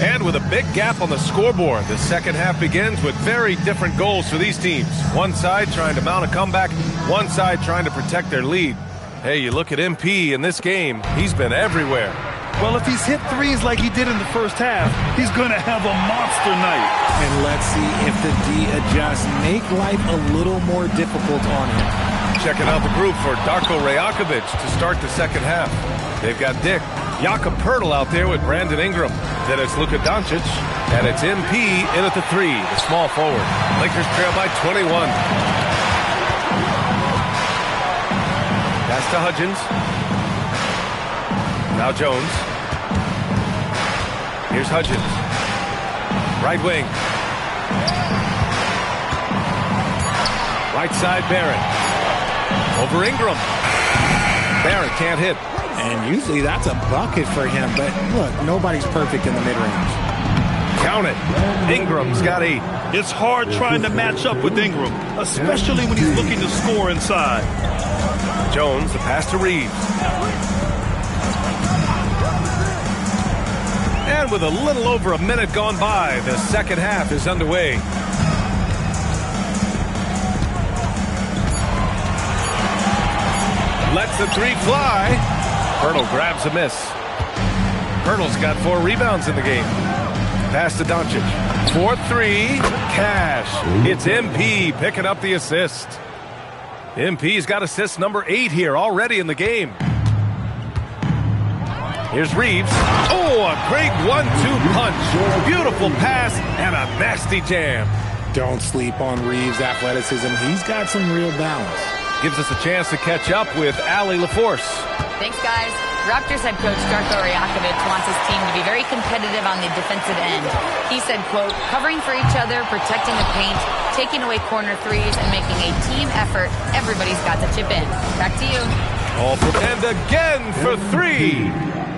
And with a big gap on the scoreboard, the second half begins with very different goals for these teams. One side trying to mount a comeback, one side trying to protect their lead. Hey, you look at MP in this game, he's been everywhere. Well, if he's hit threes like he did in the first half, he's going to have a monster night. And let's see if the D adjusts, make life a little more difficult on him. Checking out the group for Darko Rajakovic to start the second half. They've got Dick, Jakob Poeltl out there with Brandon Ingram. Then it's Luka Doncic, and it's MP in at the 3, the small forward. Lakers trail by 21. Pass to Hudgens. Now Jones. Here's Hudgens. Right wing. Right side Barrett. Over Ingram. Barrett can't hit. And usually that's a bucket for him, but look, nobody's perfect in the mid-range. Count it. Ingram's got 8. It's hard trying to match up with Ingram, especially when he's looking to score inside. Jones, the pass to Reeves. And with a little over a minute gone by, the second half is underway. Lets the 3 fly. Poeltl grabs a miss. Poeltl's got 4 rebounds in the game. Pass to Doncic. 4-3. Cash. It's MP picking up the assist. MP's got assist number 8 here already in the game. Here's Reeves. Oh, a great 1-2 punch. Beautiful pass and a nasty jam. Don't sleep on Reeves' athleticism. He's got some real balance. Gives us a chance to catch up with Allie LaForce. Thanks, guys. Raptors head coach Darko Rajakovic wants his team to be very competitive on the defensive end. He said, quote, covering for each other, protecting the paint, taking away corner threes, and making a team effort. Everybody's got to chip in. Back to you. And again for three.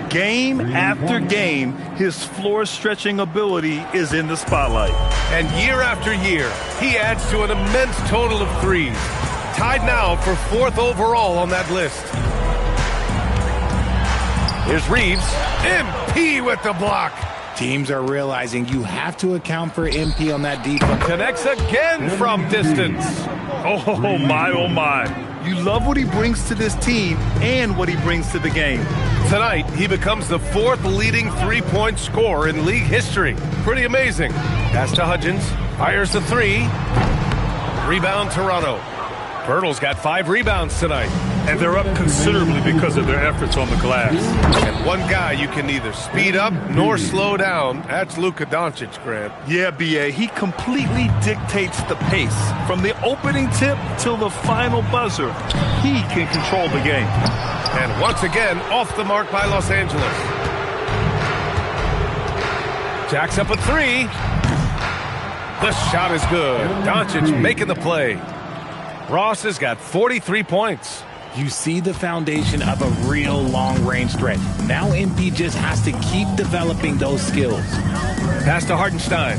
Game after game, his floor stretching ability is in the spotlight. And year after year, he adds to an immense total of threes. Tied now for 4th overall on that list. Here's Reeves. MP with the block. Teams are realizing you have to account for MP on that defense. Connects again from distance. Oh my, oh my. You love what he brings to this team and what he brings to the game. Tonight, he becomes the 4th leading three-point scorer in league history. Pretty amazing. Pass to Hudgens. Fires the three. Rebound Toronto. Pirtle's got 5 rebounds tonight. And they're up considerably because of their efforts on the glass. And one guy you can neither speed up nor slow down. That's Luka Doncic, Grant. Yeah, B.A. He completely dictates the pace. From the opening tip till the final buzzer, he can control the game. And once again, off the mark by Los Angeles. Jacks up a three. The shot is good. Doncic making the play. Ross has got 43 points. You see the foundation of a real long-range threat. Now MP just has to keep developing those skills. Pass to Hartenstein.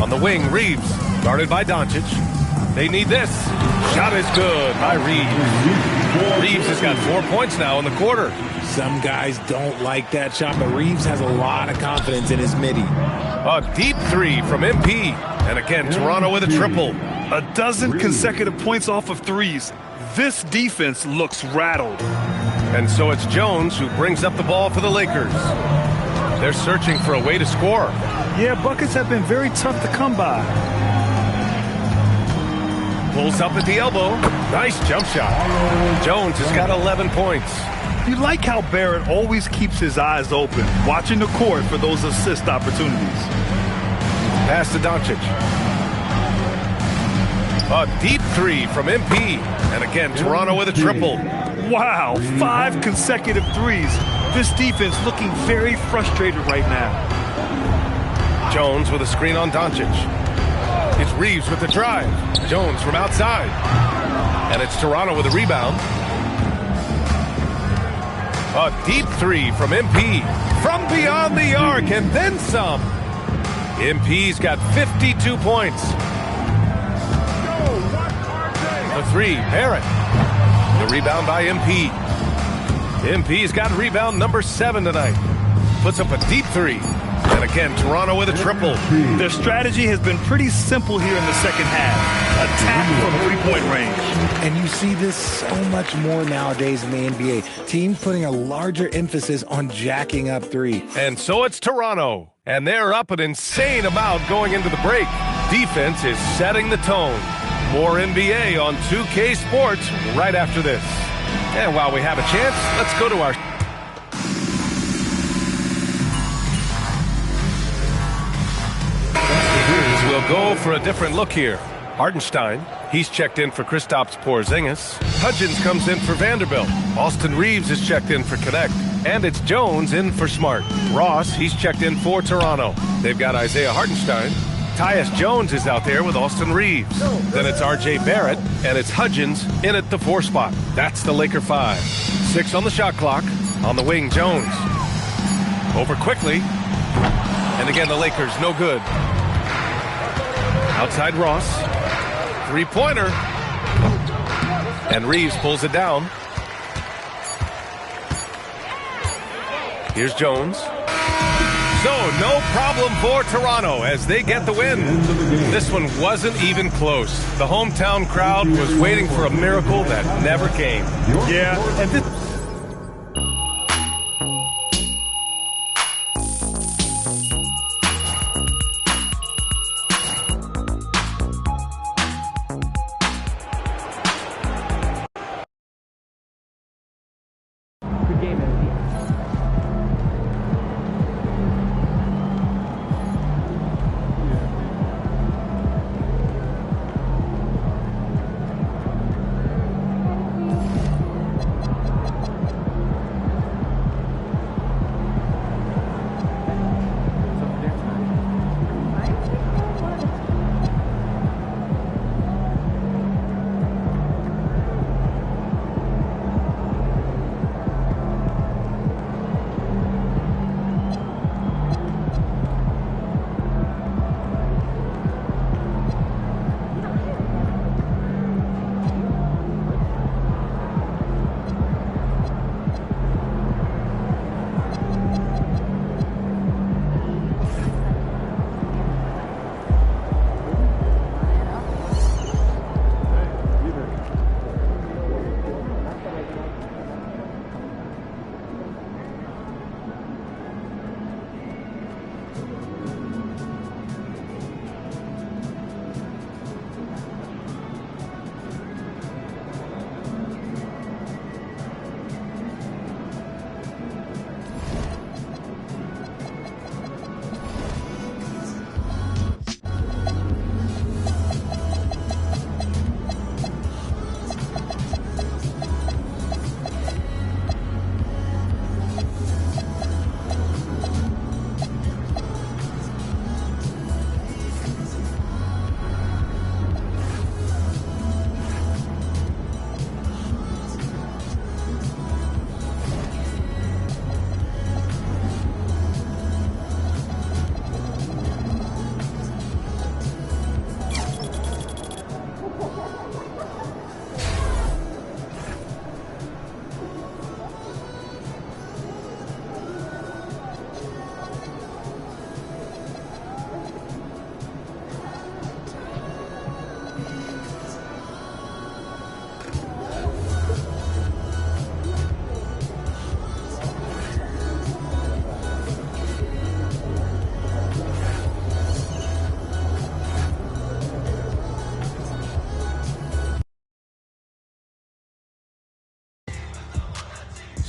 On the wing, Reeves. Guarded by Doncic. They need this. Shot is good by Reeves. Reeves has got 4 points now in the quarter. Some guys don't like that shot, but Reeves has a lot of confidence in his midi. A deep three from MP. And again, Toronto with a triple. A dozen consecutive points off of threes. This defense looks rattled. And so it's Jones who brings up the ball for the Lakers. They're searching for a way to score. Yeah, buckets have been very tough to come by. Pulls up at the elbow. Nice jump shot. Jones has got 11 points. You like how Barrett always keeps his eyes open, watching the court for those assist opportunities. Pass to Doncic. A deep three from MP. And again, Toronto with a triple. Wow, 5 consecutive threes. This defense looking very frustrated right now. Jones with a screen on Doncic. It's Reeves with the drive. Jones from outside. And it's Toronto with a rebound. A deep three from MP. From beyond the arc and then some. MP's got 52 points. The three, Barrett. The rebound by MP. MP's got rebound number 7 tonight. Puts up a deep three. And again, Toronto with a triple. Their strategy has been pretty simple here in the second half. Attack from three-point range. And you see this so much more nowadays in the NBA. Teams putting a larger emphasis on jacking up three. And so it's Toronto. And they're up an insane amount going into the break. Defense is setting the tone. More NBA on 2K Sports right after this. And while we have a chance, let's go to our... We'll go for a different look here. Hartenstein, he's checked in for Kristaps Porzingis. Hudgens comes in for Vanderbilt. Austin Reeves is checked in for Connect. And it's Jones in for Smart. Ross, he's checked in for Toronto. They've got Isaiah Hartenstein. Tyus Jones is out there with Austin Reeves. Then it's R.J. Barrett, and it's Hudgens in at the 4 spot. That's the Laker 5. 6 on the shot clock. On the wing, Jones. Over quickly. And again, the Lakers, no good. Outside Ross. Three-pointer. And Reeves pulls it down. Here's Jones. So, no problem for Toronto as they get the win. This one wasn't even close. The hometown crowd was waiting for a miracle that never came. Yeah, and this...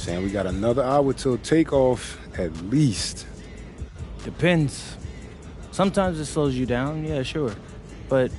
Saying we got another hour till takeoff at least. Depends. Sometimes it slows you down, yeah, sure. But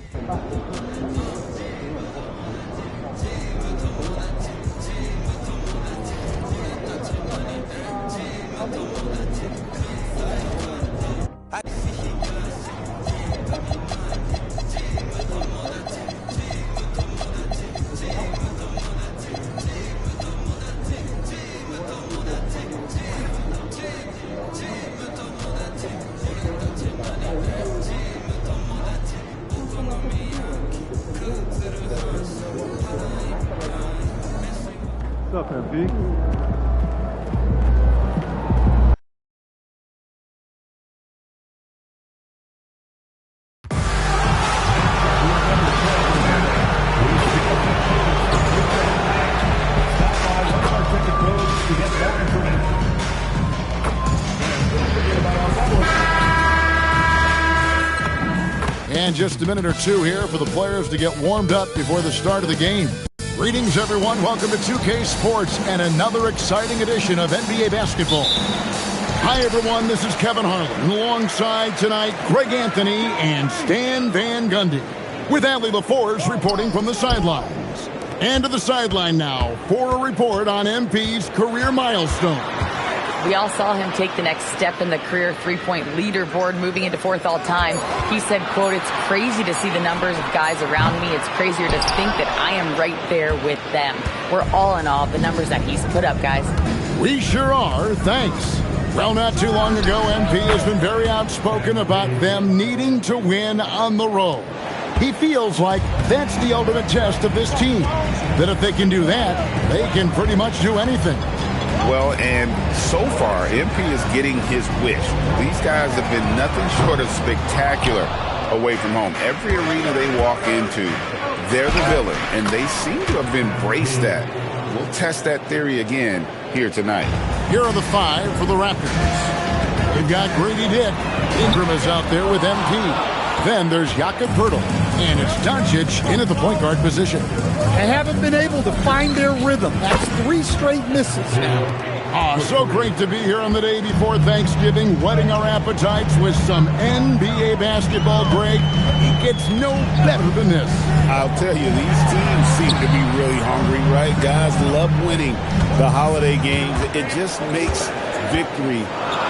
What's up, MP? And just a minute or two here for the players to get warmed up before the start of the game. Greetings, everyone. Welcome to 2K Sports and another exciting edition of NBA basketball. Hi, everyone. This is Kevin Harlan. Alongside tonight, Greg Anthony and Stan Van Gundy. With Allie LaForce reporting from the sidelines. And to the sideline now for a report on MP's career milestone. We all saw him take the next step in the career three-point leaderboard, moving into fourth all-time. He said, quote, "It's crazy to see the numbers of guys around me. It's crazier to think that I am right there with them." We're all in awe of the numbers that he's put up, guys. We sure are. Thanks. Well, not too long ago, MP has been very outspoken about them needing to win on the road. He feels like that's the ultimate test of this team. That if they can do that, they can pretty much do anything. Well, and so far, MP is getting his wish. These guys have been nothing short of spectacular away from home. Every arena they walk into, they're the villain, and they seem to have embraced that. We'll test that theory again here tonight. Here are the five for the Raptors. We've got Grady Dick. Ingram is out there with MP. Then there's Jakob Poeltl, and it's Doncic in at the point guard position. They haven't been able to find their rhythm. That's 3 straight misses now. So great to be here on the day before Thanksgiving, whetting our appetites with some NBA basketball, Greg. It gets no better than this. I'll tell you, these teams seem to be really hungry, right? Guys love winning the holiday games. It just makes victory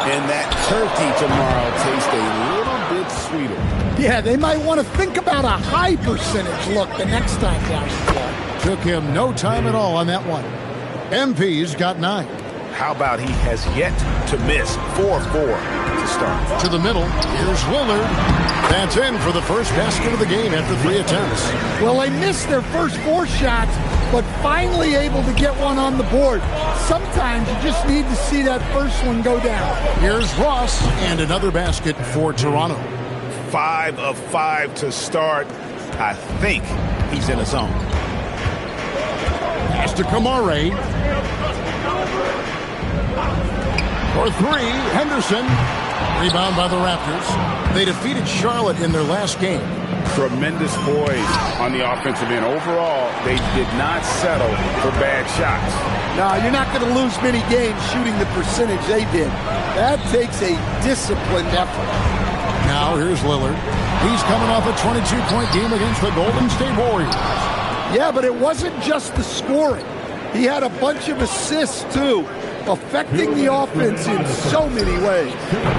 and that turkey tomorrow taste a little bit sweeter. Yeah, they might want to think about a high percentage look the next time down the floor. Took him no time at all on that one. MP's got 9. How about he has yet to miss 4-4 to start? To the middle, here's Lillard. That's in for the first basket of the game after 3 attempts. Well, they missed their first 4 shots, but finally able to get one on the board. Sometimes you just need to see that first one go down. Here's Ross, and another basket for Toronto. 5 of 5 to start. I think he's in a zone. Pass to Kamare. For 3, Henderson. Rebound by the Raptors. They defeated Charlotte in their last game. Tremendous poise on the offensive end. Overall, they did not settle for bad shots. No, you're not going to lose many games shooting the percentage they did. That takes a disciplined effort. Now here's Lillard. He's coming off a 22-point game against the Golden State Warriors. Yeah, but it wasn't just the scoring. He had a bunch of assists, too, affecting the offense in so many ways.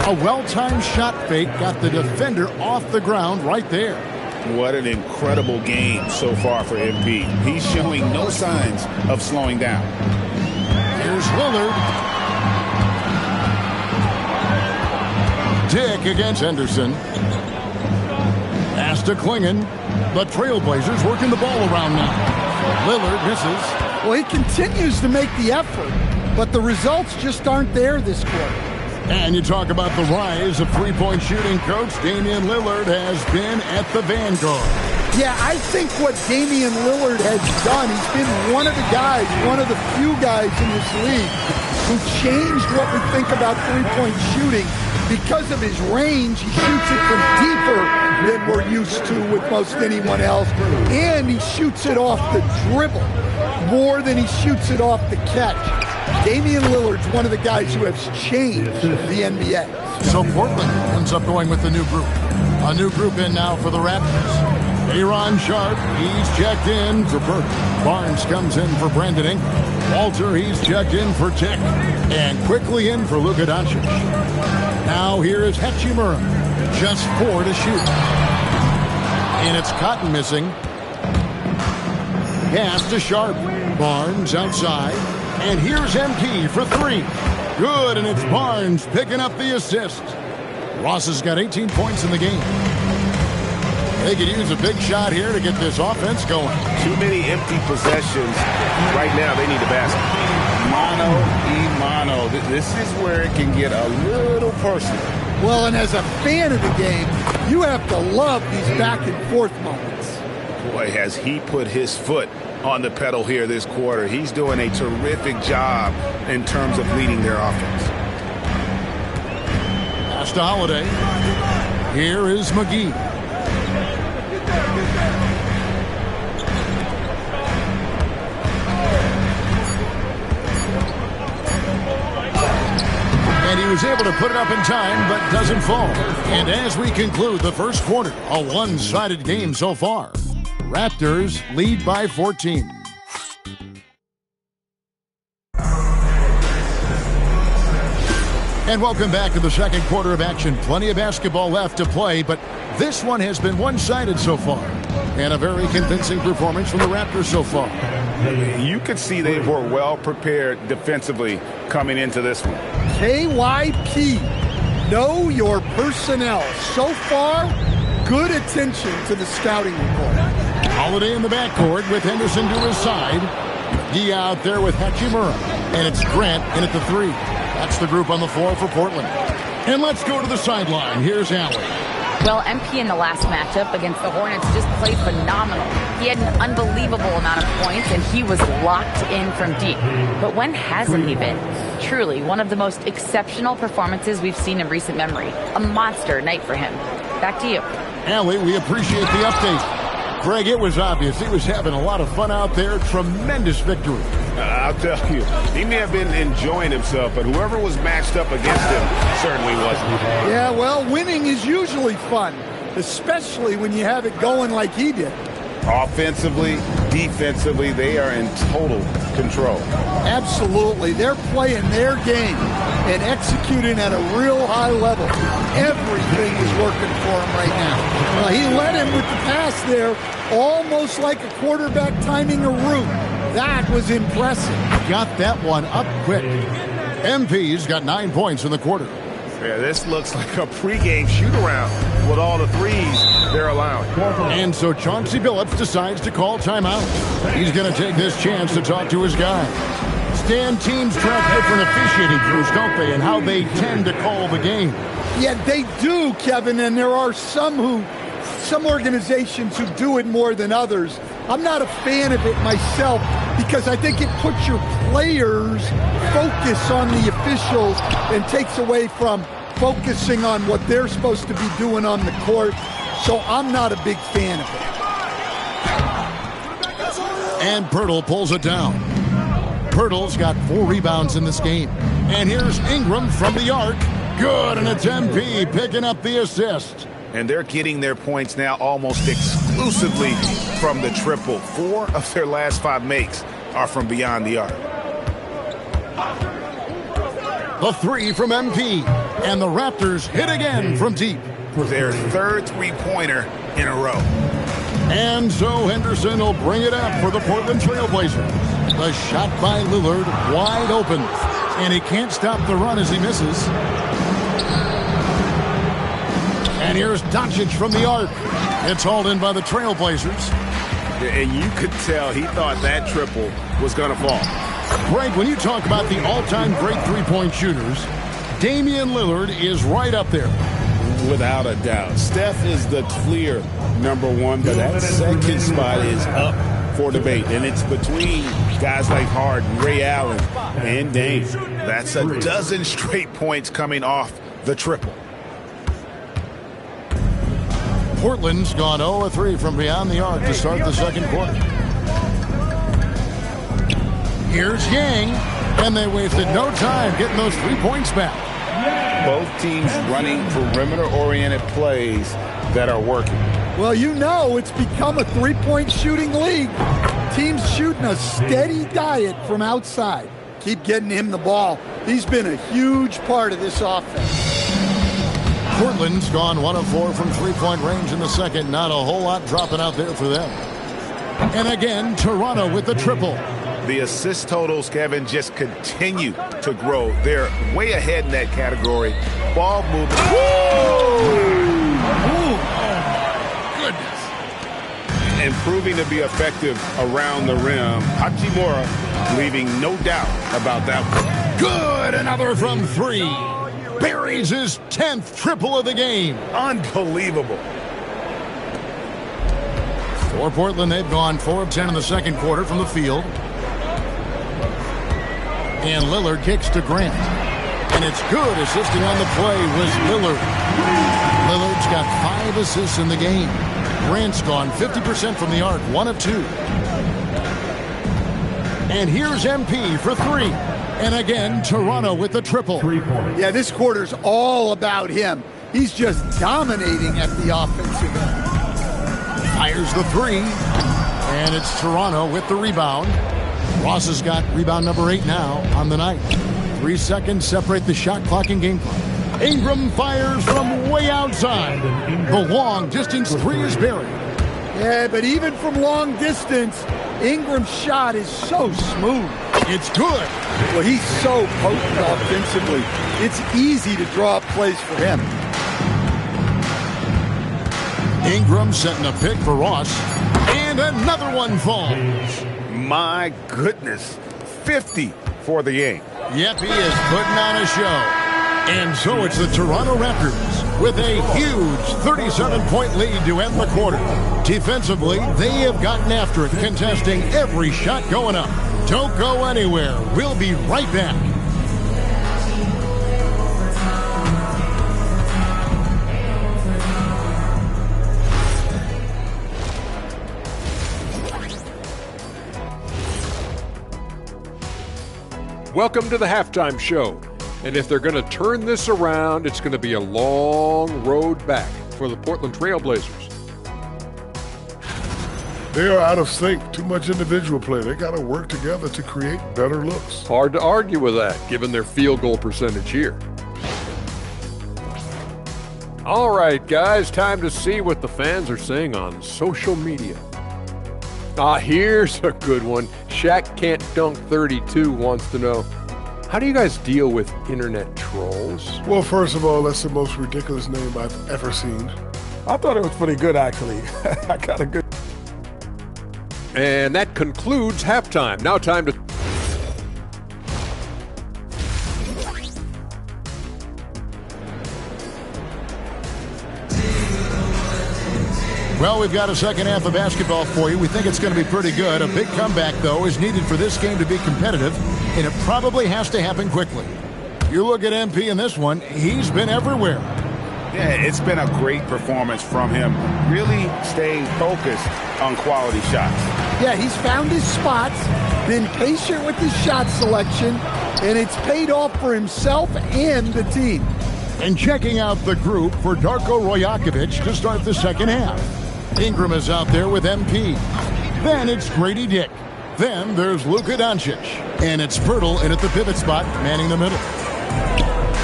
A well-timed shot fake got the defender off the ground right there. What an incredible game so far for MP. He's showing no signs of slowing down. Here's Lillard. Dick against Henderson. Pass to Klingon. The Trailblazers working the ball around now. Lillard misses. Well, he continues to make the effort, but the results just aren't there this quarter. And you talk about the rise of three-point shooting, Coach. Damian Lillard has been at the vanguard. Yeah, I think what Damian Lillard has done, he's been one of the guys, one of the few guys in this league who changed what we think about three-point shooting. Because of his range, he shoots it from deeper than we're used to with most anyone else. And he shoots it off the dribble more than he shoots it off the catch. Damian Lillard's one of the guys who has changed the NBA. So Portland ends up going with the new group. A new group in now for the Raptors. Aaron Sharp, he's checked in for Burke. Barnes comes in for Brandon Ingram. Walter, he's checked in for Tick. And quickly in for Luka Doncic. Now here is Hachimura. Just 4 to shoot. And it's Cotton missing. Pass to Sharp. Barnes outside. And here's MP for 3. Good, and it's Barnes picking up the assist. Ross has got 18 points in the game. They could use a big shot here to get this offense going. Too many empty possessions. Right now, they need a basket. Mano. This is where it can get a little personal. Well, and as a fan of the game, you have to love these back-and-forth moments. Boy, has he put his foot on the pedal here this quarter. He's doing a terrific job in terms of leading their offense. Pass to Holiday. Here is McGee. And he was able to put it up in time, but doesn't fall. And as we conclude the first quarter, a one-sided game so far. Raptors lead by 14. And welcome back to the second quarter of action. Plenty of basketball left to play, but this one has been one-sided so far. And a very convincing performance from the Raptors so far. You could see they were well prepared defensively coming into this one. KYP, know your personnel. So far, good attention to the scouting report. Holiday in the backcourt with Henderson to his side. McGee out there with Hachimura. And it's Grant in at the 3. That's the group on the floor for Portland. And let's go to the sideline. Here's Allen. Well, MP in the last matchup against the Hornets just played phenomenal. He had an unbelievable amount of points, and he was locked in from deep. But when hasn't he been? Truly, one of the most exceptional performances we've seen in recent memory. A monster night for him. Back to you. Allie, we appreciate the update. Greg, it was obvious he was having a lot of fun out there. Tremendous victory. I'll tell you, he may have been enjoying himself, but whoever was matched up against him certainly wasn't. Yeah, well, winning is usually fun, especially when you have it going like he did. Offensively, defensively, they are in total control. Absolutely. They're playing their game and executing at a real high level. Everything is working for him right now. Well, he led him with the pass there, almost like a quarterback timing a route. That was impressive. Got that one up quick. MP's got 9 points in the quarter. Yeah, this looks like a pregame shoot-around with all the threes they're allowing. And so Chauncey Billups decides to call timeout. He's going to take this chance to talk to his guys. Stan, teams track different officiating crews, don't they, and how they tend to call the game. Yeah, they do, Kevin, and there are some organizations who do it more than others. I'm not a fan of it myself because I think it puts your players' focus on the officials and takes away from focusing on what they're supposed to be doing on the court. So I'm not a big fan of it. And Pirtle pulls it down. Pirtle's got 4 rebounds in this game. And here's Ingram from the arc. Good, and it's MP picking up the assist. And they're getting their points now almost exclusively from the triple. 4 of their last 5 makes are from beyond the arc. The 3 from MP. And the Raptors hit again from deep. Their 3rd three-pointer in a row. And so Henderson will bring it up for the Portland Trailblazers. The shot by Lillard wide open. And he can't stop the run as he misses. And here's Doncic from the arc. It's hauled in by the Trailblazers. And you could tell he thought that triple was going to fall. Greg, when you talk about the all-time great three-point shooters, Damian Lillard is right up there. Without a doubt. Steph is the clear number one, but that second spot is up for debate. And it's between guys like Harden, Ray Allen, and Dame. That's a dozen straight points coming off the triple. Portland's gone 0-3 from beyond the arc to start the second quarter. Here's Yang, and they wasted no time getting those 3 points back. Both teams running perimeter-oriented plays that are working. Well, you know it's become a three-point shooting league. Teams shooting a steady diet from outside. Keep getting him the ball. He's been a huge part of this offense. Portland's gone 1 of 4 from three-point range in the second. Not a whole lot dropping out there for them. And again, Toronto with the triple. The assist totals, Kevin, just continue to grow. They're way ahead in that category. Ball movement. Goodness. And proving to be effective around the rim. Hachimura leaving no doubt about that one. Good. Another from 3. Buries his 10th triple of the game. Unbelievable. For Portland, they've gone 4 of 10 in the second quarter from the field. And Lillard kicks to Grant. And it's good. Assisting on the play was Lillard. Lillard's got 5 assists in the game. Grant's gone 50% from the arc, 1 of 2. And here's MP for 3. And again, Toronto with the triple. Yeah, this quarter's all about him. He's just dominating at the offensive end. Fires the 3. And it's Toronto with the rebound. Ross has got rebound number 8 now on the night. 3 seconds separate the shot clock and game clock. Ingram fires from way outside. The long distance 3 is buried. Yeah, but even from long distance, Ingram's shot is so smooth. It's good. Well, he's so potent offensively. It's easy to draw up plays for him. Ingram setting a pick for Ross. And another one falls. My goodness. 50 for the game. Yep, he is putting on a show. And so it's the Toronto Raptors with a huge 37-point lead to end the quarter. Defensively, they have gotten after it, contesting every shot going up. Don't go anywhere. We'll be right back. Welcome to the halftime show. And if they're going to turn this around, it's going to be a long road back for the Portland Trailblazers. They are out of sync. Too much individual play. They got to work together to create better looks. Hard to argue with that, given their field goal percentage here. All right, guys, time to see what the fans are saying on social media. Here's a good one. Shaq Can't Dunk 32 wants to know, how do you guys deal with internet trolls? Well, first of all, that's the most ridiculous name I've ever seen. I thought it was pretty good, actually. I got a good... And that concludes halftime. Now time to... Well, we've got a second half of basketball for you. We think it's going to be pretty good. A big comeback, though, is needed for this game to be competitive, and it probably has to happen quickly. You look at MP in this one, he's been everywhere. Yeah, it's been a great performance from him. Really staying focused on quality shots. Yeah, he's found his spots, been patient with his shot selection, and it's paid off for himself and the team. And checking out the group for Darko Rajakovic to start the second half. Ingram is out there with MP. Then it's Grady Dick. Then there's Luka Doncic. And it's Pirtle in at the pivot spot, manning the middle.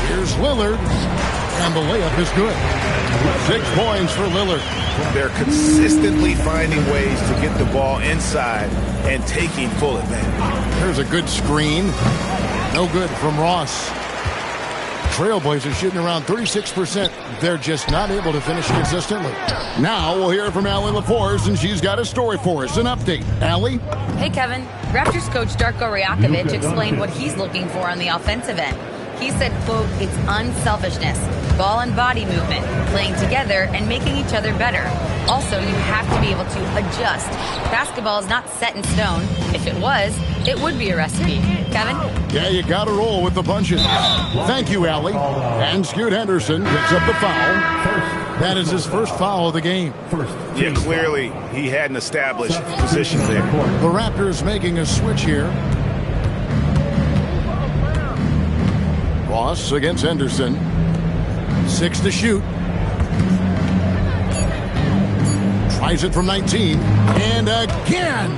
Here's Lillard. And the layup is good. 6 points for Lillard. They're consistently finding ways to get the ball inside and taking full advantage. There's a good screen. No good from Ross. Trailblazers shooting around 36%. They're just not able to finish consistently. Now we'll hear from Allie LaForce, and she's got a story for us. An update. Allie? Hey, Kevin. Raptors coach Darko Rajakovic explained what he's looking for on the offensive end. He said, quote, it's unselfishness, ball and body movement, playing together and making each other better. Also, you have to be able to adjust. Basketball is not set in stone. If it was, it would be a recipe. Kevin? Yeah, you got to roll with the punches. Thank you, Allie. And Scoot Henderson picks up the foul. That is his first foul of the game. Yeah, clearly he hadn't established position there. The Raptors making a switch here. Ross against Henderson. 6 to shoot. Tries it from 19. And again.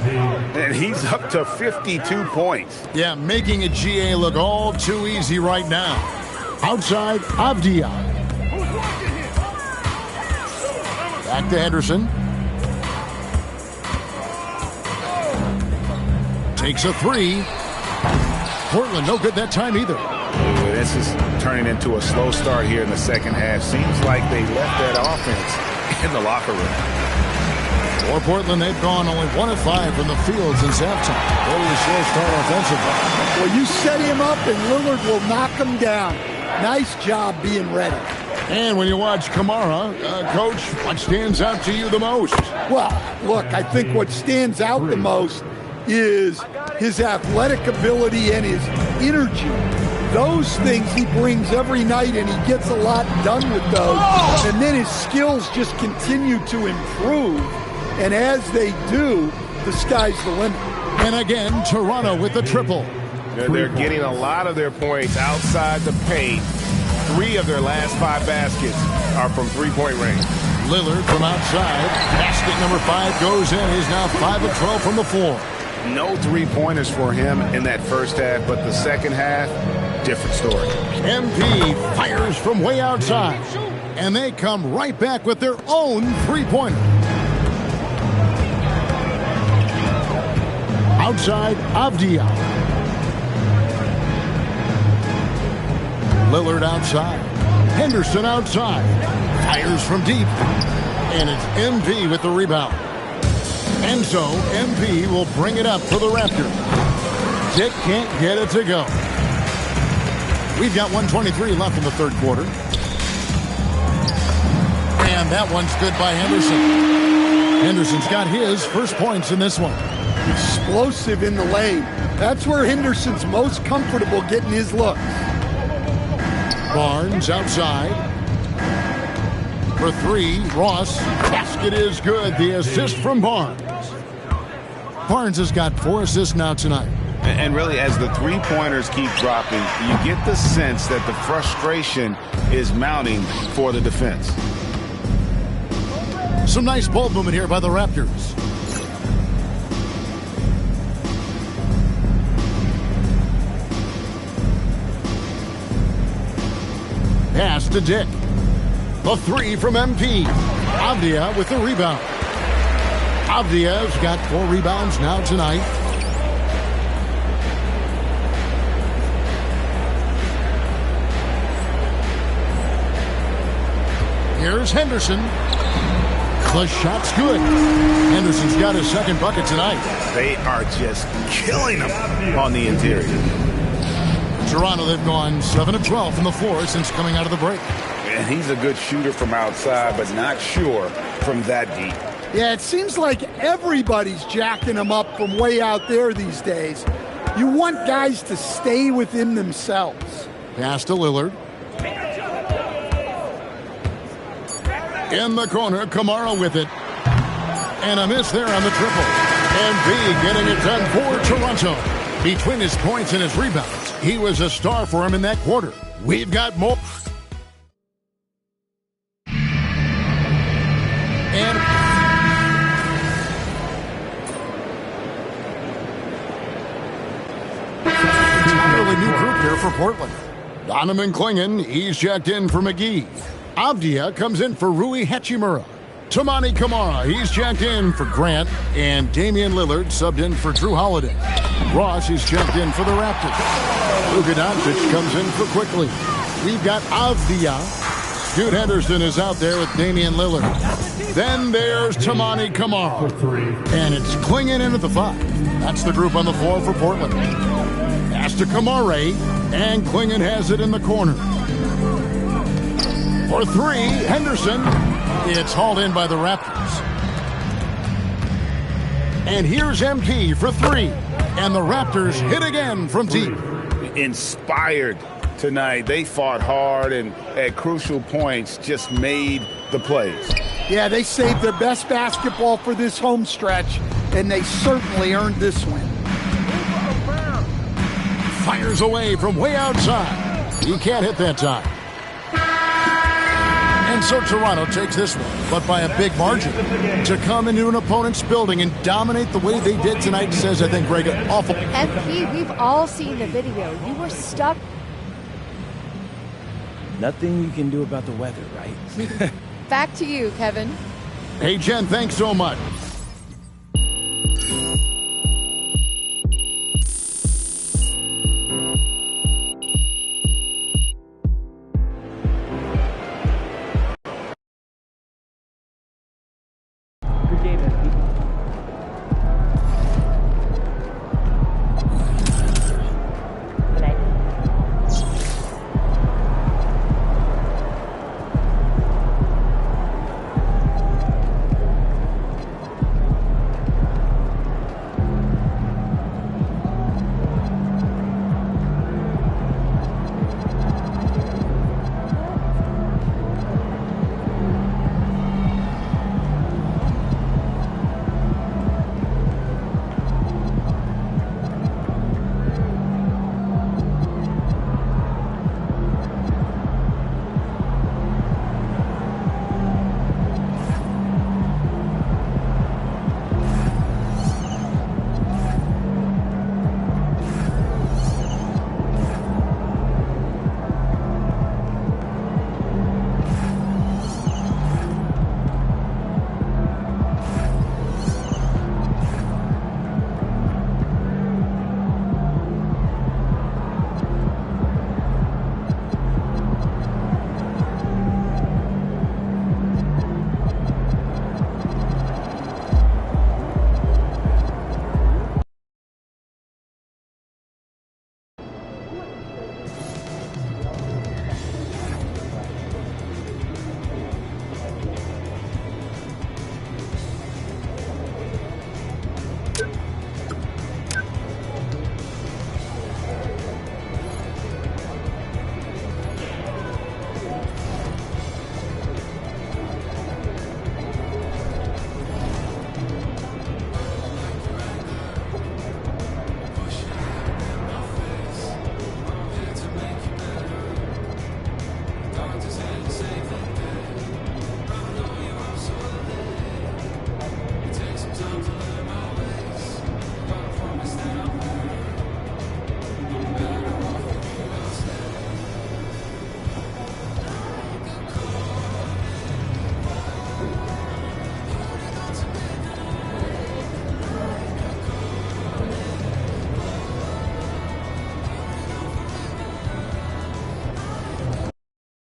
And he's up to 52 points. Yeah, making a GA look all too easy right now. Outside, Avdia. Back to Henderson. Takes a 3. Portland, no good that time either. This is turning into a slow start here in the second half. Seems like they left that offense in the locker room. For Portland, they've gone only 1 of 5 from the field since halftime. Really slow start offensively. Well, you set him up and Lillard will knock him down. Nice job being ready. And when you watch Kamara, Coach, what stands out to you the most? Well, look, I think what stands out the most is his athletic ability and his energy. Those things he brings every night, and he gets a lot done with those. And then his skills just continue to improve. And as they do, the sky's the limit. And again, Toronto with the triple. They're getting a lot of their points outside the paint. 3 of their last 5 baskets are from three-point range. Lillard from outside. Basket number 5 goes in. He's now 5 of 12 from the floor. No three-pointers for him in that first half, but the second half, different story. MP fires from way outside. And they come right back with their own three-pointer. Outside, Avdia. Lillard outside. Henderson outside. Fires from deep. And it's MP with the rebound. And so MP will bring it up for the Raptors. Dick can't get it to go. We've got 1:23 left in the third quarter. And that one's good by Henderson. Henderson's got his first points in this one. Explosive in the lane. That's where Henderson's most comfortable getting his looks. Barnes outside. For 3, Ross. Basket is good. The assist from Barnes. Barnes has got 4 assists now tonight. And really, as the three-pointers keep dropping, you get the sense that the frustration is mounting for the defense. Some nice ball movement here by the Raptors. Pass to Dick. The 3 from MP. Avdia with the rebound. Avdia's got 4 rebounds now tonight. Here's Henderson. The shot's good. Henderson's got his second bucket tonight. They are just killing them on the interior. Toronto, they've gone 7 of 12 from the floor since coming out of the break. And he's a good shooter from outside, but not sure from that deep. Yeah, it seems like everybody's jacking him up from way out there these days. You want guys to stay within themselves. Pass to Lillard. In the corner, Kamara with it. And a miss there on the triple. And B getting it done for Toronto. Between his points and his rebounds, he was a star for him in that quarter. We've got more. And entirely new group here for Portland. Donovan Clingan, he's checked in for McGee. Avdia comes in for Rui Hachimura. Tamani Kamara, he's checked in for Grant. And Damian Lillard subbed in for Drew Holiday. Ross is checked in for the Raptors. Luka Doncic comes in for Quickly. we've got Avdia. Scoot Henderson is out there with Damian Lillard. Then there's Tamani Kamara. And it's Klingon in at the 5. That's the group on the floor for Portland. Pass to Kamara, and Klingon has it in the corner. For 3, Henderson. It's hauled in by the Raptors. And here's MP for 3. And the Raptors hit again from deep. Inspired tonight. They fought hard and at crucial points just made the plays. Yeah, they saved their best basketball for this home stretch, and they certainly earned this win. Fires away from way outside. He can't hit that time. And so Toronto takes this one, but by a big margin. To come into an opponent's building and dominate the way they did tonight says, I think, Greg, awful. MP, we've all seen the video. You were stuck. Nothing you can do about the weather, right? Back to you, Kevin. Hey, Jen, thanks so much.